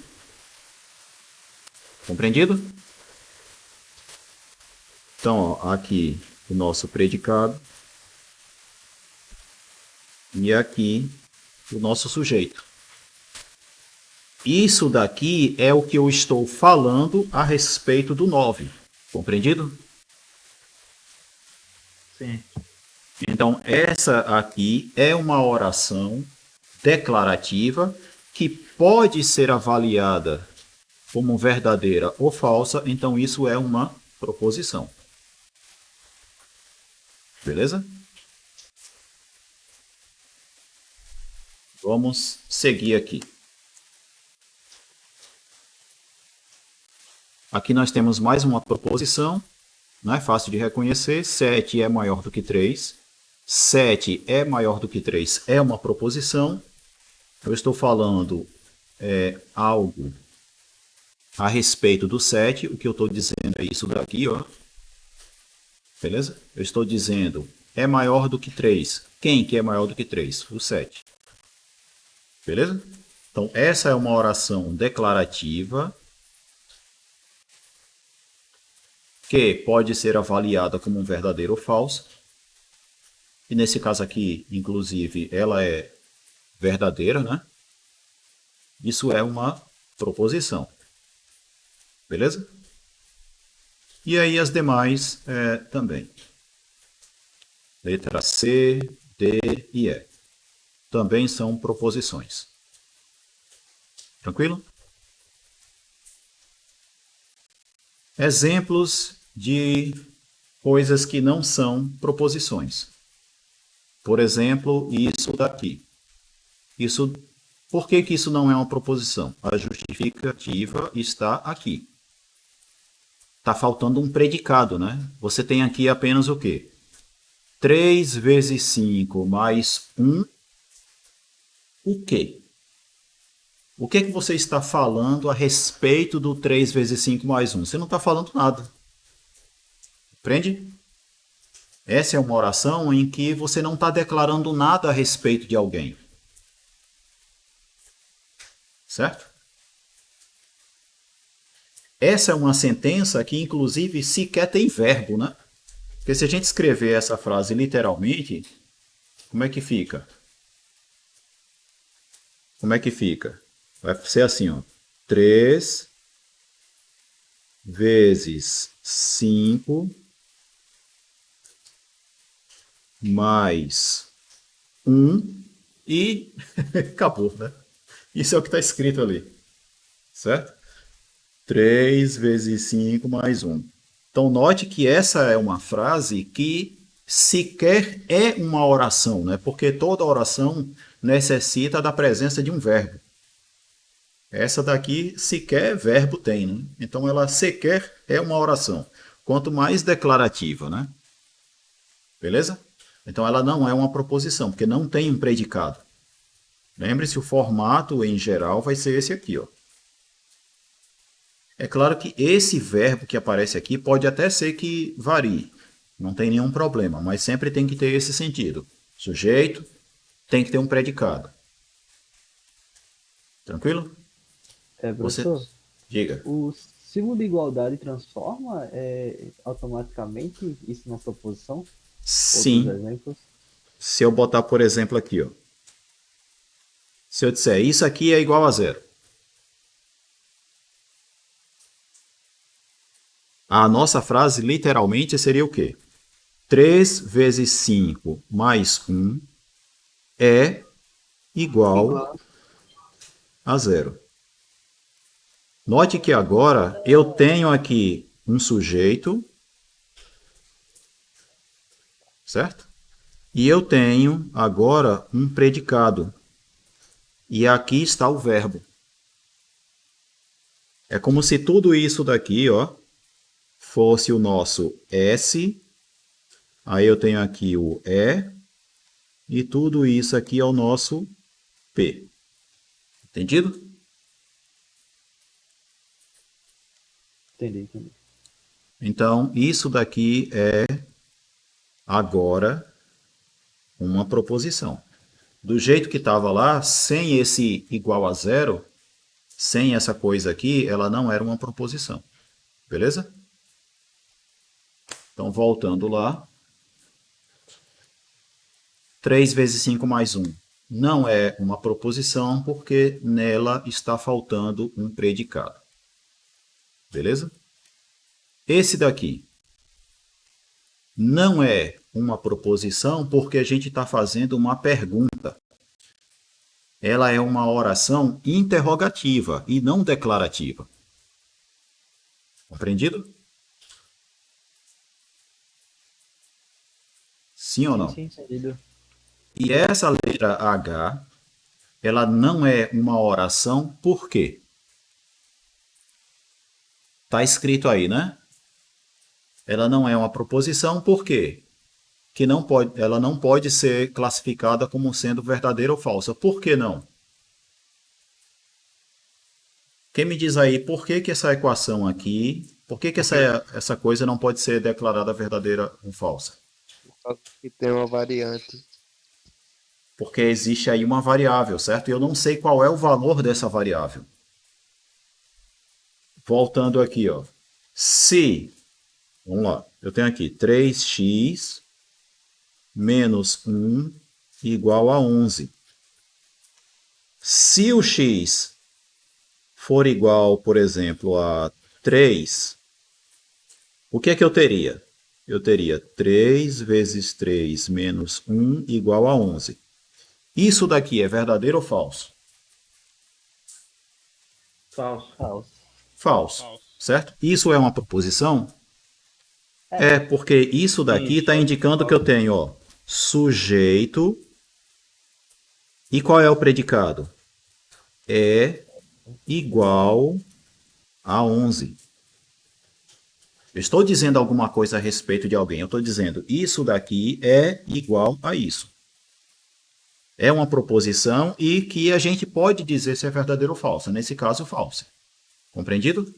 Compreendido? Então, ó, aqui o nosso predicado e aqui o nosso sujeito. Isso daqui é o que eu estou falando a respeito do 9. Compreendido? Sim. Então, essa aqui é uma oração declarativa que pode ser avaliada como verdadeira ou falsa. Então, isso é uma proposição. Beleza? Vamos seguir aqui. Aqui nós temos mais uma proposição, não é fácil de reconhecer. 7 é maior do que 3. 7 é maior do que 3 é uma proposição. Eu estou falando algo a respeito do 7. O que eu estou dizendo é isso daqui, ó. Beleza? Eu estou dizendo é maior do que 3. Quem que é maior do que 3? O 7. Beleza? Então, essa é uma oração declarativa que pode ser avaliada como verdadeira ou falsa. E nesse caso aqui, inclusive, ela é verdadeira, né? Isso é uma proposição. Beleza? E aí as demais também. Letra C, D e E. Também são proposições. Tranquilo? Exemplos de coisas que não são proposições. Por exemplo, isso daqui. Por que isso não é uma proposição? A justificativa está aqui. Está faltando um predicado, né? Você tem aqui apenas o quê? 3 vezes 5 mais 1. O quê? O que é que você está falando a respeito do 3 vezes 5 mais 1? Você não está falando nada. Compreende? Essa é uma oração em que você não está declarando nada a respeito de alguém. Certo? Essa é uma sentença que, inclusive, sequer tem verbo, né? Porque se a gente escrever essa frase literalmente, como é que fica? Como é que fica? Vai ser assim, ó. 3 vezes 5 mais 1 e acabou, né? Isso é o que está escrito ali. Certo? 3 vezes 5 mais 1. Então, note que essa é uma frase que sequer é uma oração, né? Porque toda oração necessita da presença de um verbo. Essa daqui sequer verbo tem, né? Então, ela sequer é uma oração. Quanto mais declarativa, né? Beleza? Então ela não é uma proposição, porque não tem um predicado. Lembre-se, o formato em geral vai ser esse aqui, ó. É claro que esse verbo que aparece aqui pode até ser que varie. Não tem nenhum problema, mas sempre tem que ter esse sentido. Sujeito tem que ter um predicado. Tranquilo? Professor, Diga. o símbolo de igualdade transforma automaticamente isso na proposição? Sim. Outros exemplos? Se eu botar, por exemplo, aqui, ó. Se eu disser isso aqui é igual a 0. A nossa frase literalmente seria o quê? 3 vezes 5 mais 1 é igual a 0. Note que agora eu tenho aqui um sujeito, certo? E eu tenho agora um predicado. E aqui está o verbo. É como se tudo isso daqui, ó, fosse o nosso S. Aí eu tenho aqui o E. E tudo isso aqui é o nosso P. Entendido? Entendi. Então, isso daqui é agora uma proposição. Do jeito que estava lá, sem esse igual a 0, sem essa coisa aqui, ela não era uma proposição. Beleza? Então, voltando lá. 3 vezes 5 mais 1 não é uma proposição porque nela está faltando um predicado. Beleza? Esse daqui não é uma proposição porque a gente está fazendo uma pergunta. Ela é uma oração interrogativa e não declarativa. Compreendido? Sim ou não? Sim, entendido. E essa letra H, ela não é uma oração por quê? Está escrito aí, né? Ela não é uma proposição por quê? Que não pode, ela não pode ser classificada como sendo verdadeira ou falsa. Por que não? Quem me diz aí por que essa equação aqui, por que essa coisa não pode ser declarada verdadeira ou falsa? Por causa que tem uma variante. Porque existe aí uma variável, certo? E eu não sei qual é o valor dessa variável. Voltando aqui, ó. Se, vamos lá, eu tenho aqui 3x menos 1 igual a 11. Se o x for igual, por exemplo, a 3, o que é que eu teria? Eu teria 3 vezes 3 menos 1 igual a 11. Isso daqui é verdadeiro ou falso? Falso. Falso, certo? Isso é uma proposição? É, porque isso daqui está indicando que eu tenho, ó, sujeito. E qual é o predicado? É igual a 11. Eu estou dizendo alguma coisa a respeito de alguém. Eu estou dizendo, isso daqui é igual a isso. É uma proposição e que a gente pode dizer se é verdadeiro ou falsa. Nesse caso, falsa. Compreendido?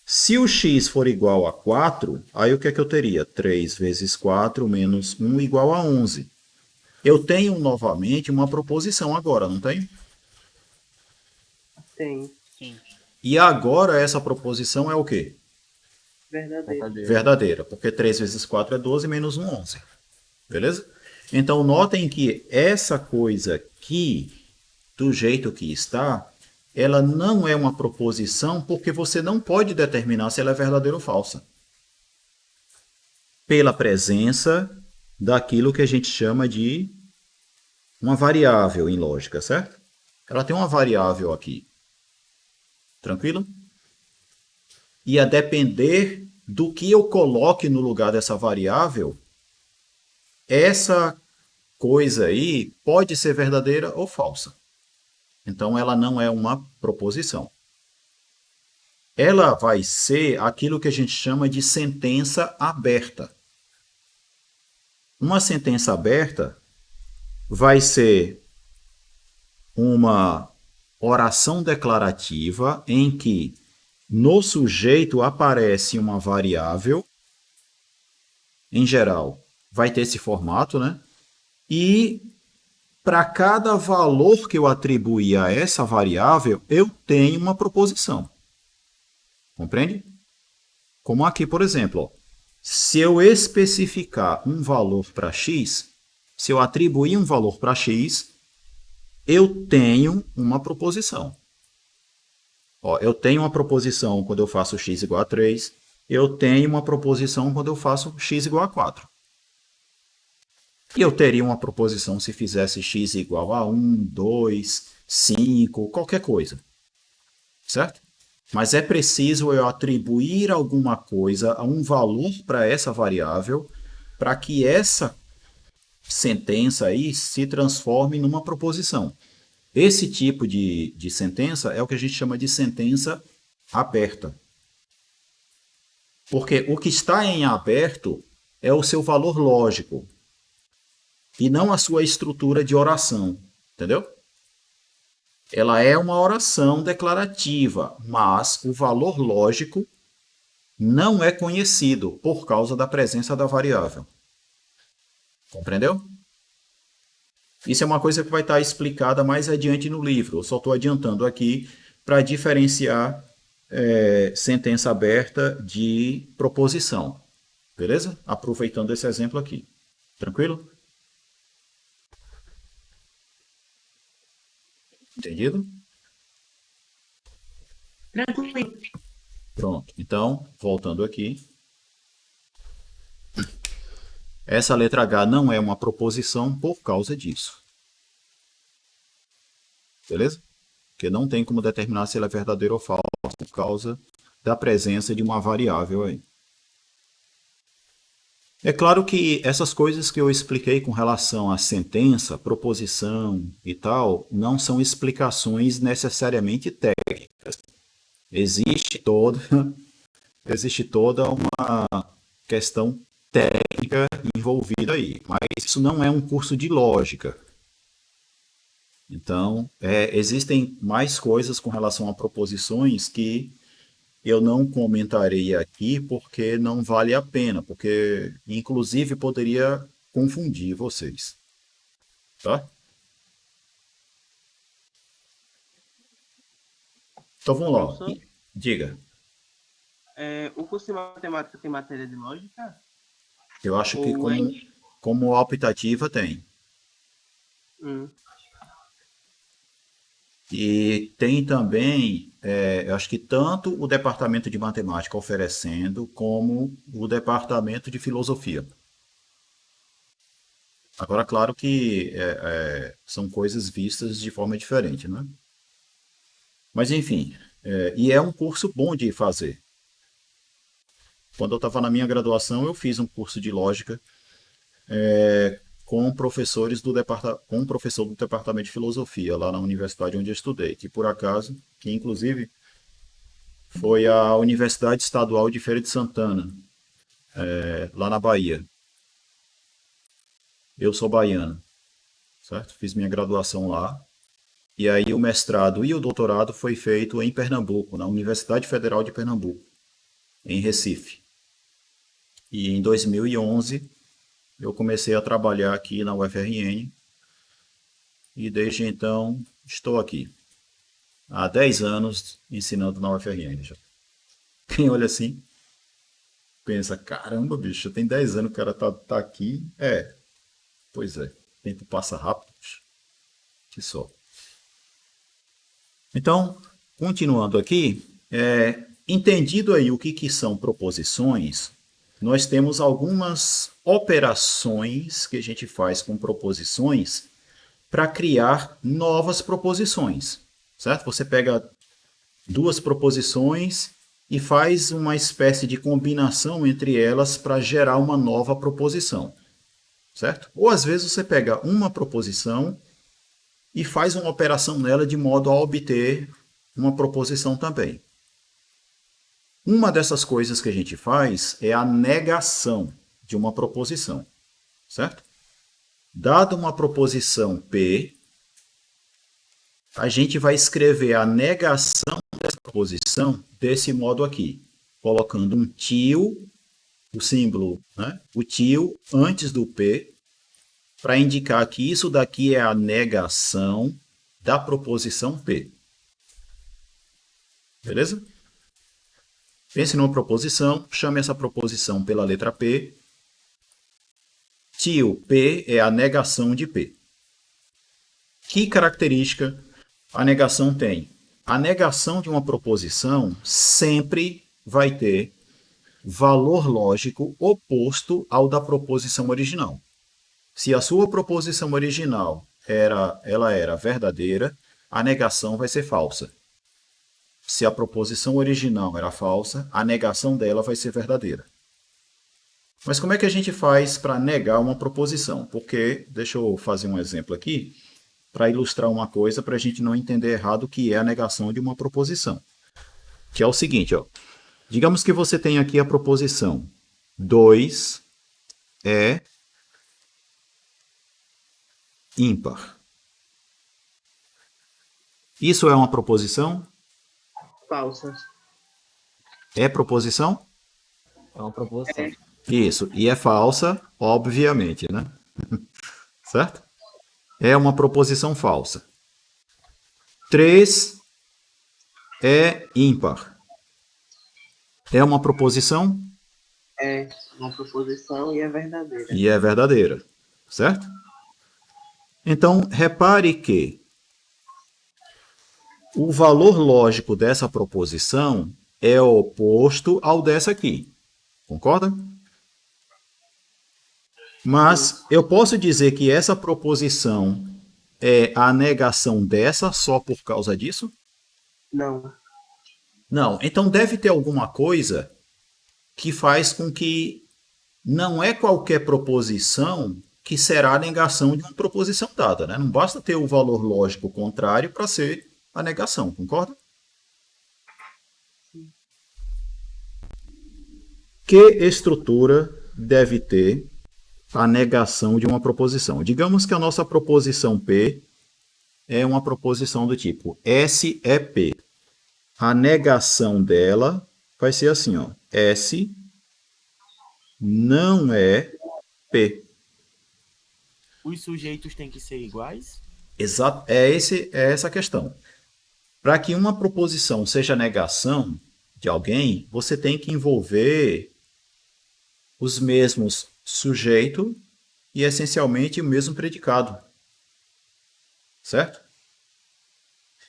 Se o x for igual a 4, aí o que é que eu teria? 3 vezes 4 menos 1 igual a 11. Eu tenho novamente uma proposição agora, não tenho? Tem. E agora essa proposição é o quê? Verdadeiro. Verdadeira, porque 3 vezes 4 é 12 menos 1, 11. Beleza? Então, notem que essa coisa aqui, do jeito que está, ela não é uma proposição porque você não pode determinar se ela é verdadeira ou falsa. Pela presença daquilo que a gente chama de uma variável em lógica, certo? Ela tem uma variável aqui. Tranquilo? E a depender do que eu coloque no lugar dessa variável, essa coisa aí pode ser verdadeira ou falsa. Então, ela não é uma proposição. Ela vai ser aquilo que a gente chama de sentença aberta. uma sentença aberta vai ser uma oração declarativa em que no sujeito aparece uma variável, em geral, vai ter esse formato, né? E para cada valor que eu atribuir a essa variável, eu tenho uma proposição. Compreende? Como aqui, por exemplo, ó, se eu especificar um valor para x, se eu atribuir um valor para x, eu tenho uma proposição. Ó, eu tenho uma proposição quando eu faço x igual a 3, eu tenho uma proposição quando eu faço x igual a 4. E eu teria uma proposição se fizesse x igual a 1, 2, 5, qualquer coisa. Certo? Mas é preciso eu atribuir alguma coisa, a um valor para essa variável, para que essa sentença aí se transforme numa proposição. Esse tipo de sentença é o que a gente chama de sentença aberta. Porque o que está em aberto é o seu valor lógico e não a sua estrutura de oração, entendeu? Ela é uma oração declarativa, mas o valor lógico não é conhecido por causa da presença da variável. Compreendeu? Isso é uma coisa que vai estar explicada mais adiante no livro. Eu só estou adiantando aqui para diferenciar sentença aberta de proposição. Beleza? Aproveitando esse exemplo aqui. Tranquilo? Entendido? Tranquilo. Pronto. Então, voltando aqui. Essa letra H não é uma proposição por causa disso. Beleza? Porque não tem como determinar se ela é verdadeira ou falsa por causa da presença de uma variável aí. É claro que essas coisas que eu expliquei com relação à sentença, proposição e tal, não são explicações necessariamente técnicas. Existe toda uma questão técnica envolvida aí, mas isso não é um curso de lógica. Então, existem mais coisas com relação a proposições que eu não comentarei aqui porque não vale a pena, porque inclusive poderia confundir vocês. Tá? Então vamos lá. Professor? Diga. O curso de matemática tem matéria de lógica? Eu acho que Ou é- como optativa tem. E tem também, eu acho que tanto o departamento de matemática oferecendo, como o departamento de filosofia. Agora, claro que são coisas vistas de forma diferente, né? Mas, enfim, e é um curso bom de fazer. Quando eu estava na minha graduação, eu fiz um curso de lógica com professores com um professor do departamento de filosofia lá na universidade onde eu estudei, que por acaso, que inclusive foi a Universidade Estadual de Feira de Santana, lá na Bahia. Eu sou baiano, certo? Fiz minha graduação lá. E aí o mestrado e o doutorado foi feito em Pernambuco, na Universidade Federal de Pernambuco, em Recife. E em 2011 eu comecei a trabalhar aqui na UFRN e desde então estou aqui. Há 10 anos ensinando na UFRN já. Quem olha assim, pensa, caramba, bicho, tem 10 anos que o cara tá aqui. Pois é, o tempo passa rápido, bicho. Que só. Então, continuando aqui, entendido aí o que são proposições, nós temos algumas operações que a gente faz com proposições para criar novas proposições, certo? Você pega duas proposições e faz uma espécie de combinação entre elas para gerar uma nova proposição, certo? Ou às vezes você pega uma proposição e faz uma operação nela de modo a obter uma proposição também. Uma dessas coisas que a gente faz é a negação de uma proposição, certo? Dada uma proposição P, a gente vai escrever a negação dessa proposição desse modo aqui, colocando um tio, o símbolo, né? O tio antes do P, para indicar que isso daqui é a negação da proposição P. Beleza? Pense numa proposição, chame essa proposição pela letra P. Tio P é a negação de P. Que característica a negação tem? A negação de uma proposição sempre vai ter valor lógico oposto ao da proposição original. Se a sua proposição original ela era verdadeira, a negação vai ser falsa. Se a proposição original era falsa, a negação dela vai ser verdadeira. Mas como é que a gente faz para negar uma proposição? Porque, deixa eu fazer um exemplo aqui, para ilustrar uma coisa, para a gente não entender errado o que é a negação de uma proposição. Que é o seguinte, ó. Digamos que você tem aqui a proposição 2 é ímpar. Isso é uma proposição? Falsa. É proposição? É uma proposição. Isso. E é falsa, obviamente, né? Certo? É uma proposição falsa. 3 é ímpar. É uma proposição? É uma proposição e é verdadeira. E é verdadeira. Certo? Então, repare que o valor lógico dessa proposição é oposto ao dessa aqui. Concorda? Mas eu posso dizer que essa proposição é a negação dessa só por causa disso? Não. Não. Então deve ter alguma coisa que faz com que não é qualquer proposição que será a negação de uma proposição dada, né? Não basta ter o valor lógico contrário para ser a negação, concorda? Que estrutura deve ter a negação de uma proposição? Digamos que a nossa proposição P é uma proposição do tipo S é P. A negação dela vai ser assim, ó. S não é P. Os sujeitos têm que ser iguais? Exato, é essa a questão. Para que uma proposição seja negação de alguém, você tem que envolver os mesmos sujeito e essencialmente o mesmo predicado. Certo?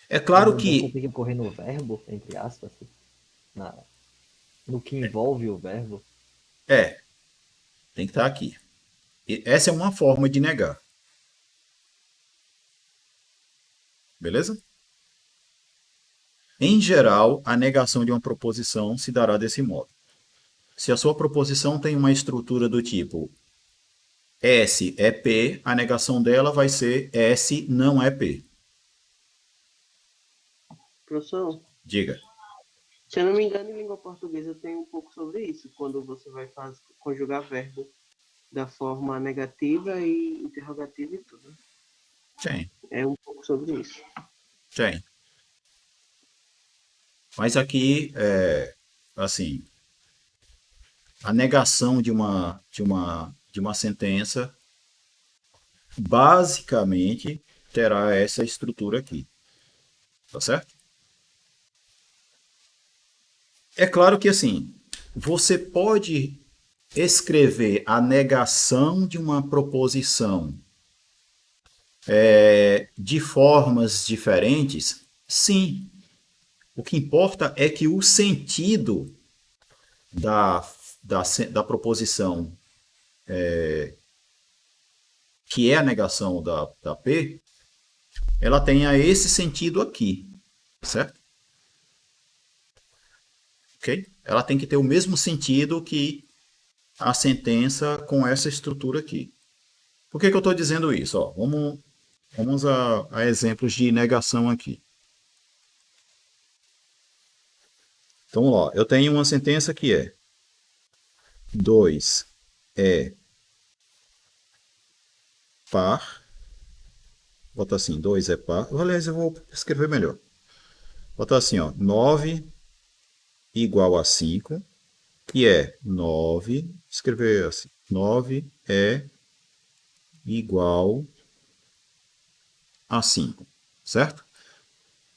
É claro que... Tem que ocorrer no verbo, entre aspas, no que envolve o verbo. Tem que estar aqui. E essa é uma forma de negar. Beleza? Em geral, a negação de uma proposição se dará desse modo. Se a sua proposição tem uma estrutura do tipo S é P, a negação dela vai ser S não é P. Professor, Diga. se eu não me engano, em língua portuguesa tem um pouco sobre isso, quando você vai conjugar verbo da forma negativa e interrogativa e tudo. Tem. É um pouco sobre isso. Tem. Mas aqui, assim, a negação de uma sentença basicamente terá essa estrutura aqui. Tá certo? É claro que, assim, você pode escrever a negação de uma proposição de formas diferentes, sim. O que importa é que o sentido da proposição que é a negação da P, ela tenha esse sentido aqui, certo? Ok? Ela tem que ter o mesmo sentido que a sentença com essa estrutura aqui. Por que eu estou dizendo isso? Ó, vamos a exemplos de negação aqui. Então, ó, eu tenho uma sentença que é 2 é par. Bota assim, 2 é par. Aliás, eu vou escrever melhor. Bota assim, ó, 9 igual a 5, que é 9. Escrever assim, 9 é igual a 5, certo?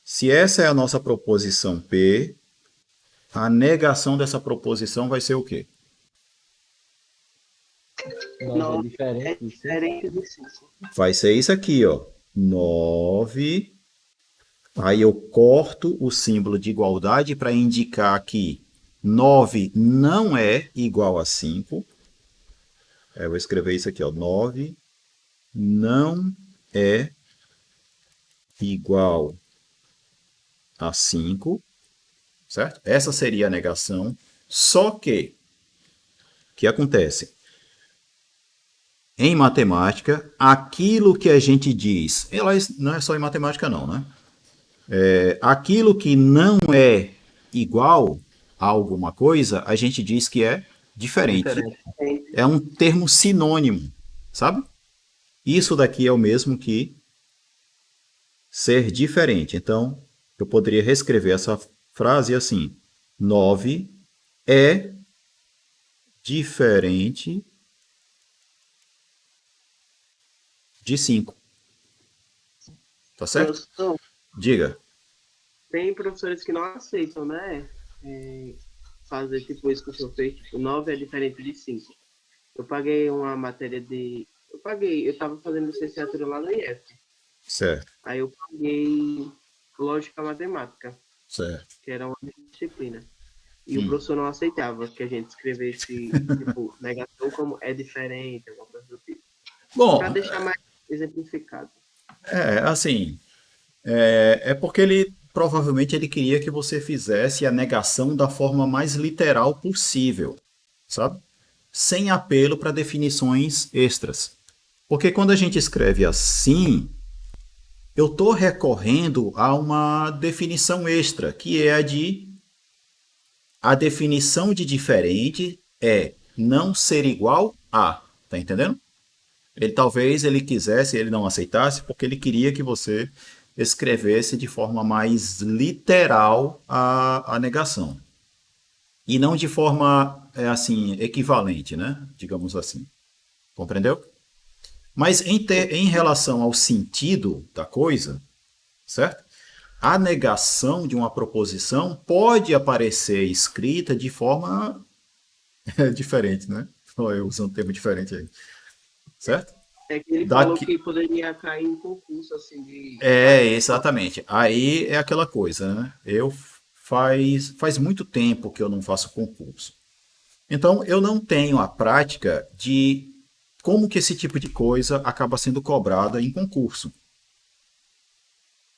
Se essa é a nossa proposição P, a negação dessa proposição vai ser o quê? 9 é É diferente de 5. diferente de 5. Vai ser isso aqui, ó. 9. Aí eu corto o símbolo de igualdade para indicar que 9 não é igual a 5. Eu vou escrever isso aqui, ó. 9 não é igual a 5, certo? Essa seria a negação. Só que, o que acontece? Em matemática, aquilo que a gente diz, não é só em matemática não, né? Aquilo que não é igual a alguma coisa, a gente diz que é diferente. É um termo sinônimo, sabe? Isso daqui é o mesmo que ser diferente. Então, eu poderia reescrever essa frase assim: 9 é diferente de 5. Tá certo? Professor, Diga. tem professores que não aceitam, né? Fazer tipo isso que o senhor fez. Tipo, 9 é diferente de 5. Eu paguei uma matéria de. Eu estava fazendo licenciatura lá no IF. Certo, Aí eu paguei lógica matemática, certo. que era uma disciplina. E o professor não aceitava que a gente escrevesse, tipo, negação como é diferente, alguma coisa do tipo. Bom, Para deixar mais exemplificado. assim, é porque provavelmente ele queria que você fizesse a negação da forma mais literal possível, sabe? Sem apelo para definições extras. Porque quando a gente escreve assim, eu estou recorrendo a uma definição extra, que é a definição de diferente é não ser igual a, tá entendendo? Talvez ele quisesse, ele não aceitasse, porque ele queria que você escrevesse de forma mais literal a negação. E não de forma, assim, equivalente, né? Digamos assim. Compreendeu? Mas em relação ao sentido da coisa, certo? A negação de uma proposição pode aparecer escrita de forma diferente, né? Olha, eu usando um termo diferente aí. Certo? É que ele falou que poderia cair em concurso, assim, de... Exatamente. Aí é aquela coisa, né? Faz muito tempo que eu não faço concurso. Então, eu não tenho a prática de como que esse tipo de coisa acaba sendo cobrada em concurso.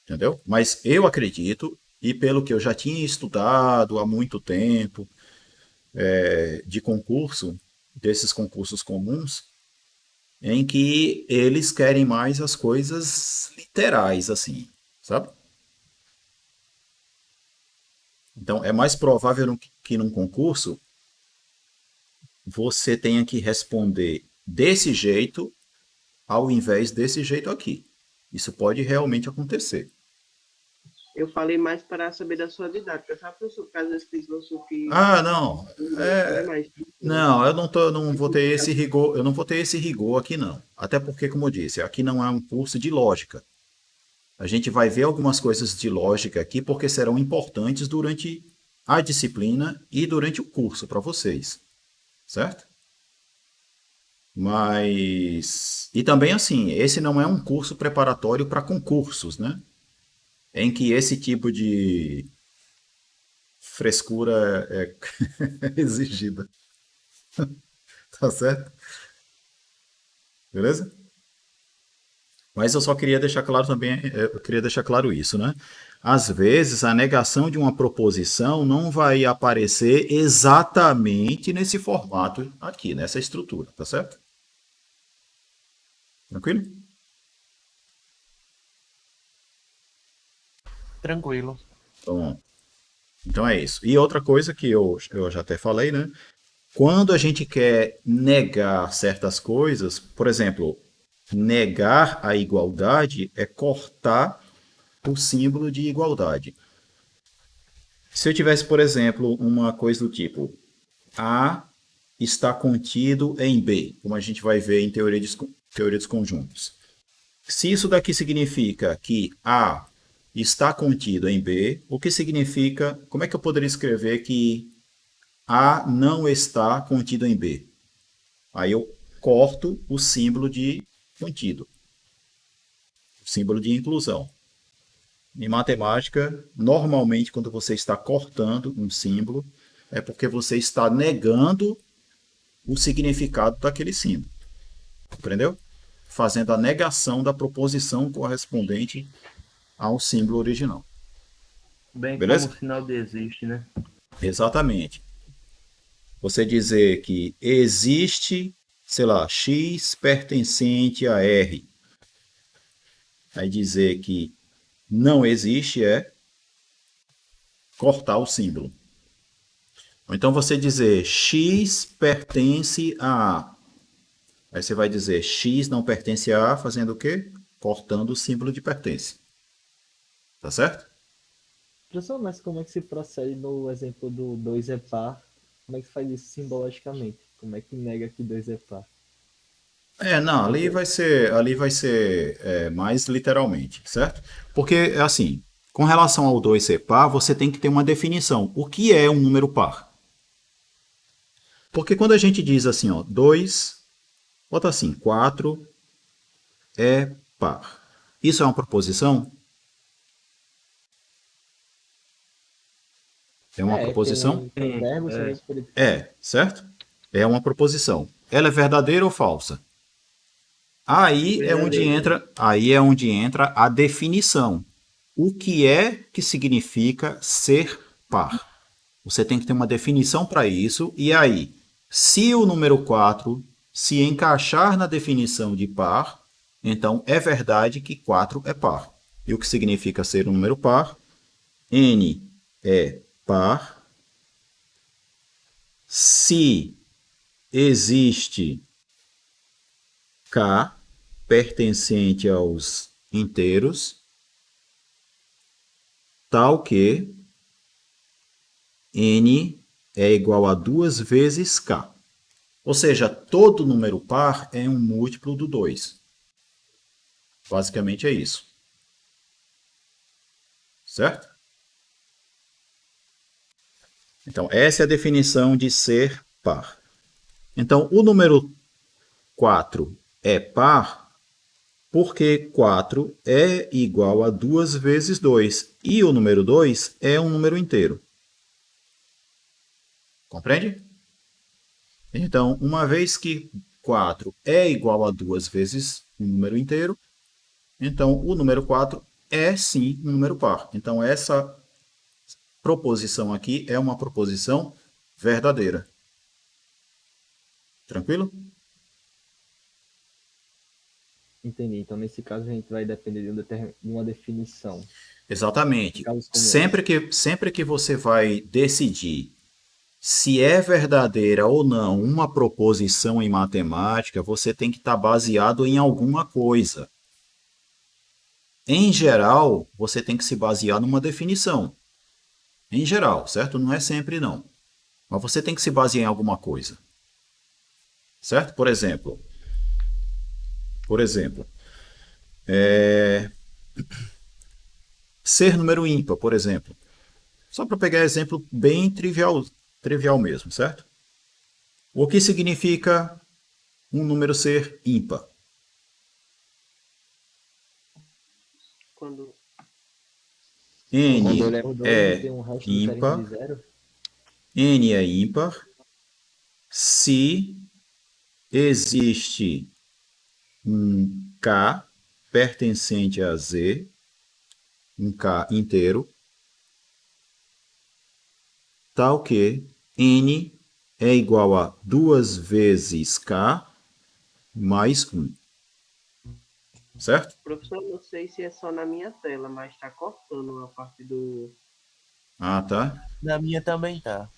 Entendeu? Mas eu acredito, e pelo que eu já tinha estudado há muito tempo, de concurso, desses concursos comuns, em que eles querem mais as coisas literais, assim, sabe? Então, é mais provável que num concurso você tenha que responder desse jeito ao invés desse jeito aqui. Isso pode realmente acontecer. Eu falei mais para saber da sua didática, sabe, professor? Caso esse professor que... Não. Não, eu não vou ter esse rigor, eu não vou ter esse rigor aqui, não. Até porque, como eu disse, aqui não é um curso de lógica. A gente vai ver algumas coisas de lógica aqui, porque serão importantes durante a disciplina e durante o curso para vocês. Certo? Mas... E também, assim, esse não é um curso preparatório para concursos, né? Em que esse tipo de frescura é exigida. Tá certo? Beleza? Mas eu só queria deixar claro também, eu queria deixar claro isso, né? Às vezes a negação de uma proposição não vai aparecer exatamente nesse formato aqui, nessa estrutura, tá certo? Tranquilo? Tranquilo. Então é isso. E outra coisa que eu já até falei, né? Quando a gente quer negar certas coisas, por exemplo, negar a igualdade é cortar o símbolo de igualdade. Se eu tivesse, por exemplo, uma coisa do tipo A está contido em B, como a gente vai ver em teoria dos conjuntos. Se isso daqui significa que A está contido em B, o que significa, como é que eu poderia escrever que A não está contido em B? Aí eu corto o símbolo de contido, o símbolo de inclusão. Em matemática, normalmente, quando você está cortando um símbolo, é porque você está negando o significado daquele símbolo. Compreendeu? Fazendo a negação da proposição correspondente ao símbolo original. Bem Beleza? como o sinal de existe, né? Exatamente. Você dizer que existe, sei lá, X pertencente a R. Aí dizer que não existe é cortar o símbolo. Ou então você dizer X pertence a A. Aí você vai dizer X não pertence a A, fazendo o quê? Cortando o símbolo de pertence. Tá certo? Professor, mas como é que se procede no exemplo do 2 é par? Como é que faz isso simbologicamente? Como é que nega que 2 é par? Não, ali vai ser mais literalmente, certo? Porque, assim, com relação ao 2 ser par, você tem que ter uma definição. O que é um número par? Porque quando a gente diz assim, ó, 2, bota assim, 4 é par. Isso é uma proposição? É uma proposição? Tem verbo, É. Certo? É uma proposição. Ela é verdadeira ou falsa? Aí é onde entra a definição. O que é que significa ser par? Você tem que ter uma definição para isso. E aí, se o número 4 se encaixar na definição de par, então é verdade que 4 é par. E o que significa ser um número par? N é par se existe K pertencente aos inteiros, tal que N é igual a 2 vezes K. Ou seja, todo número par é um múltiplo do 2. Basicamente é isso. Certo? Então, essa é a definição de ser par. Então, o número 4 é par porque 4 é igual a 2 vezes 2. E o número 2 é um número inteiro. Compreende? Então, uma vez que 4 é igual a 2 vezes um número inteiro, então o número 4 é sim um número par. Então, essa proposição aqui é uma proposição verdadeira. Tranquilo? Entendi. Então, nesse caso, a gente vai depender de uma definição. Exatamente. Casos como Sempre que você vai decidir se é verdadeira ou não uma proposição em matemática, você tem que estar baseado em alguma coisa. Em geral, você tem que se basear numa definição. Em geral, certo? Não é sempre não. Mas você tem que se basear em alguma coisa. Certo? Por exemplo, ser número ímpar, por exemplo. Só para pegar exemplo bem trivial mesmo, certo? O que significa um número ser ímpar? Quando N é tem um resto ímpar. diferente de zero? N é ímpar se existe um K pertencente a Z, um K inteiro, tal que N é igual a 2 vezes K mais 1. Certo? professor, não sei se é só na minha tela, mas está cortando a parte do. Ah, tá. Na minha também tá.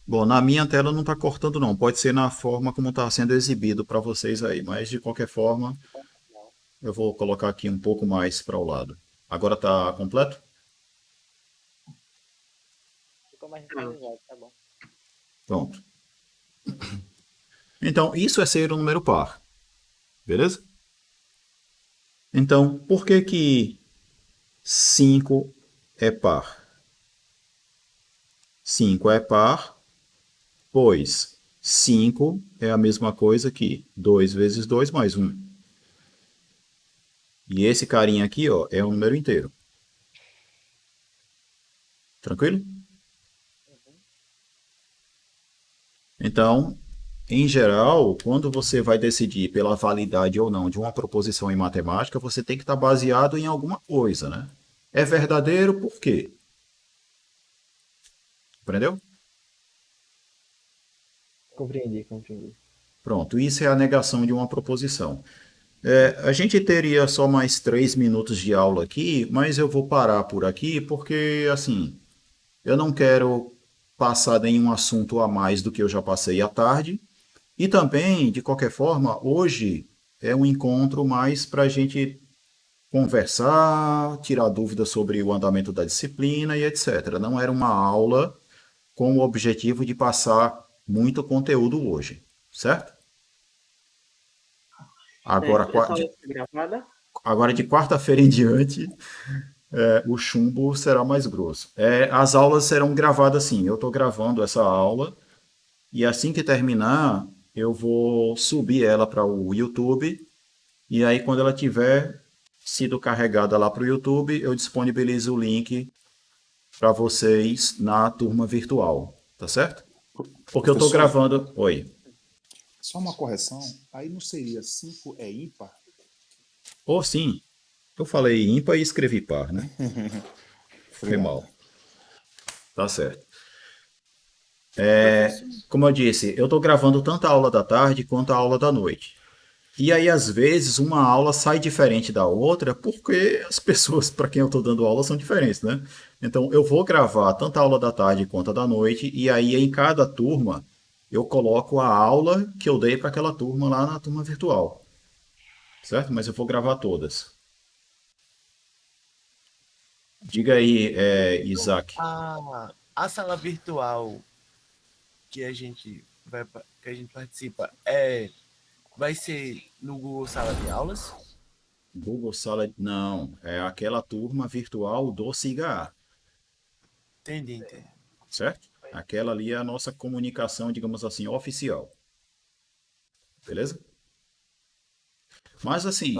Bom, na minha tela não está cortando não, pode ser na forma como está sendo exibido para vocês aí, mas de qualquer forma eu vou colocar aqui um pouco mais para o lado. Agora está completo? Ficou mais atualizado, tá bom. Pronto. Então, isso é ser um número par, beleza? Então, por que que 5 é par? 5 é par, pois 5 é a mesma coisa que 2 vezes 2 mais 1. E esse carinha aqui, ó, é um número inteiro. Tranquilo? Então, em geral, quando você vai decidir pela validade ou não de uma proposição em matemática, você tem que estar baseado em alguma coisa, né? É verdadeiro por quê? Aprendeu? Compreendi, compreendi. Pronto, isso é a negação de uma proposição. A gente teria só mais 3 minutos de aula aqui, mas eu vou parar por aqui porque, assim, eu não quero passar nenhum assunto a mais do que eu já passei à tarde. E também, de qualquer forma, hoje é um encontro mais para a gente conversar, tirar dúvidas sobre o andamento da disciplina e etc. Não era uma aula com o objetivo de passar muito conteúdo hoje, certo? Agora, Essa aula foi gravada? agora de quarta-feira em diante, o chumbo será mais grosso. As aulas serão gravadas sim. Eu estou gravando essa aula e assim que terminar, eu vou subir ela para o YouTube. E aí, quando ela tiver sido carregada lá para o YouTube, eu disponibilizo o link para vocês na turma virtual. Tá certo? Porque eu estou Professor, gravando. Oi. só uma correção, aí não seria 5 é ímpar? Ou sim. Eu falei ímpar e escrevi par, né? Foi mal. Tá certo. Como eu disse, eu estou gravando tanto a aula da tarde quanto a aula da noite. E aí, às vezes, uma aula sai diferente da outra porque as pessoas para quem eu estou dando aula são diferentes, né? Então, eu vou gravar tanto a aula da tarde quanto a da noite, e aí em cada turma eu coloco a aula que eu dei para aquela turma lá na turma virtual. Certo? Mas eu vou gravar todas. Diga aí, Isaac. A sala virtual que a gente que a gente participa vai ser no Google Sala de Aulas? Google Sala. Não, é aquela turma virtual do SIGA. Entendi. Certo? Aquela ali é a nossa comunicação, digamos assim, oficial. Beleza? Mas assim,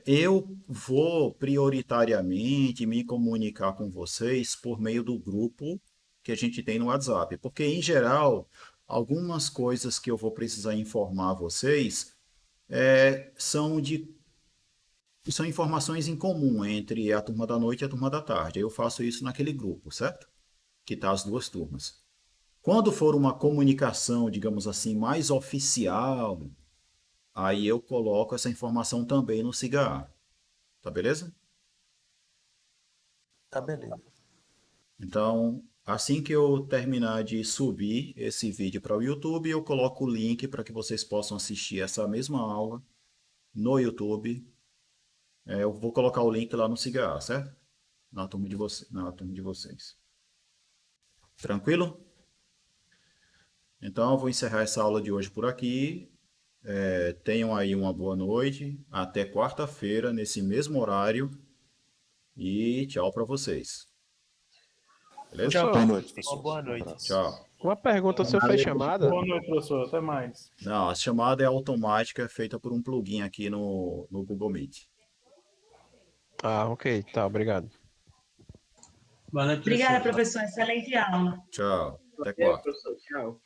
eu vou prioritariamente me comunicar com vocês por meio do grupo que a gente tem no WhatsApp. Porque, em geral, algumas coisas que eu vou precisar informar vocês são informações em comum entre a turma da noite e a turma da tarde. Eu faço isso naquele grupo, certo? Que tá as duas turmas. Quando for uma comunicação, digamos assim, mais oficial, aí eu coloco essa informação também no SIGA. Tá beleza? Tá beleza. Então, assim que eu terminar de subir esse vídeo para o YouTube, eu coloco o link para que vocês possam assistir essa mesma aula no YouTube. Eu vou colocar o link lá no SIGA, certo? Na turma de vocês. Tranquilo? Então, eu vou encerrar essa aula de hoje por aqui. Tenham aí uma boa noite. Até quarta-feira, nesse mesmo horário. E tchau para vocês. Beleza? Tchau. Boa noite, professor. Boa noite. Um abraço. Tchau. Uma pergunta, o senhor fez chamada? Boa noite, professor. Até mais. Não, a chamada é automática, é feita por um plugin aqui no Google Meet. Ah, ok. Tá, obrigado. Obrigada, professor. Excelente aula. Tchau. Até Valeu, quarta. professor. Tchau.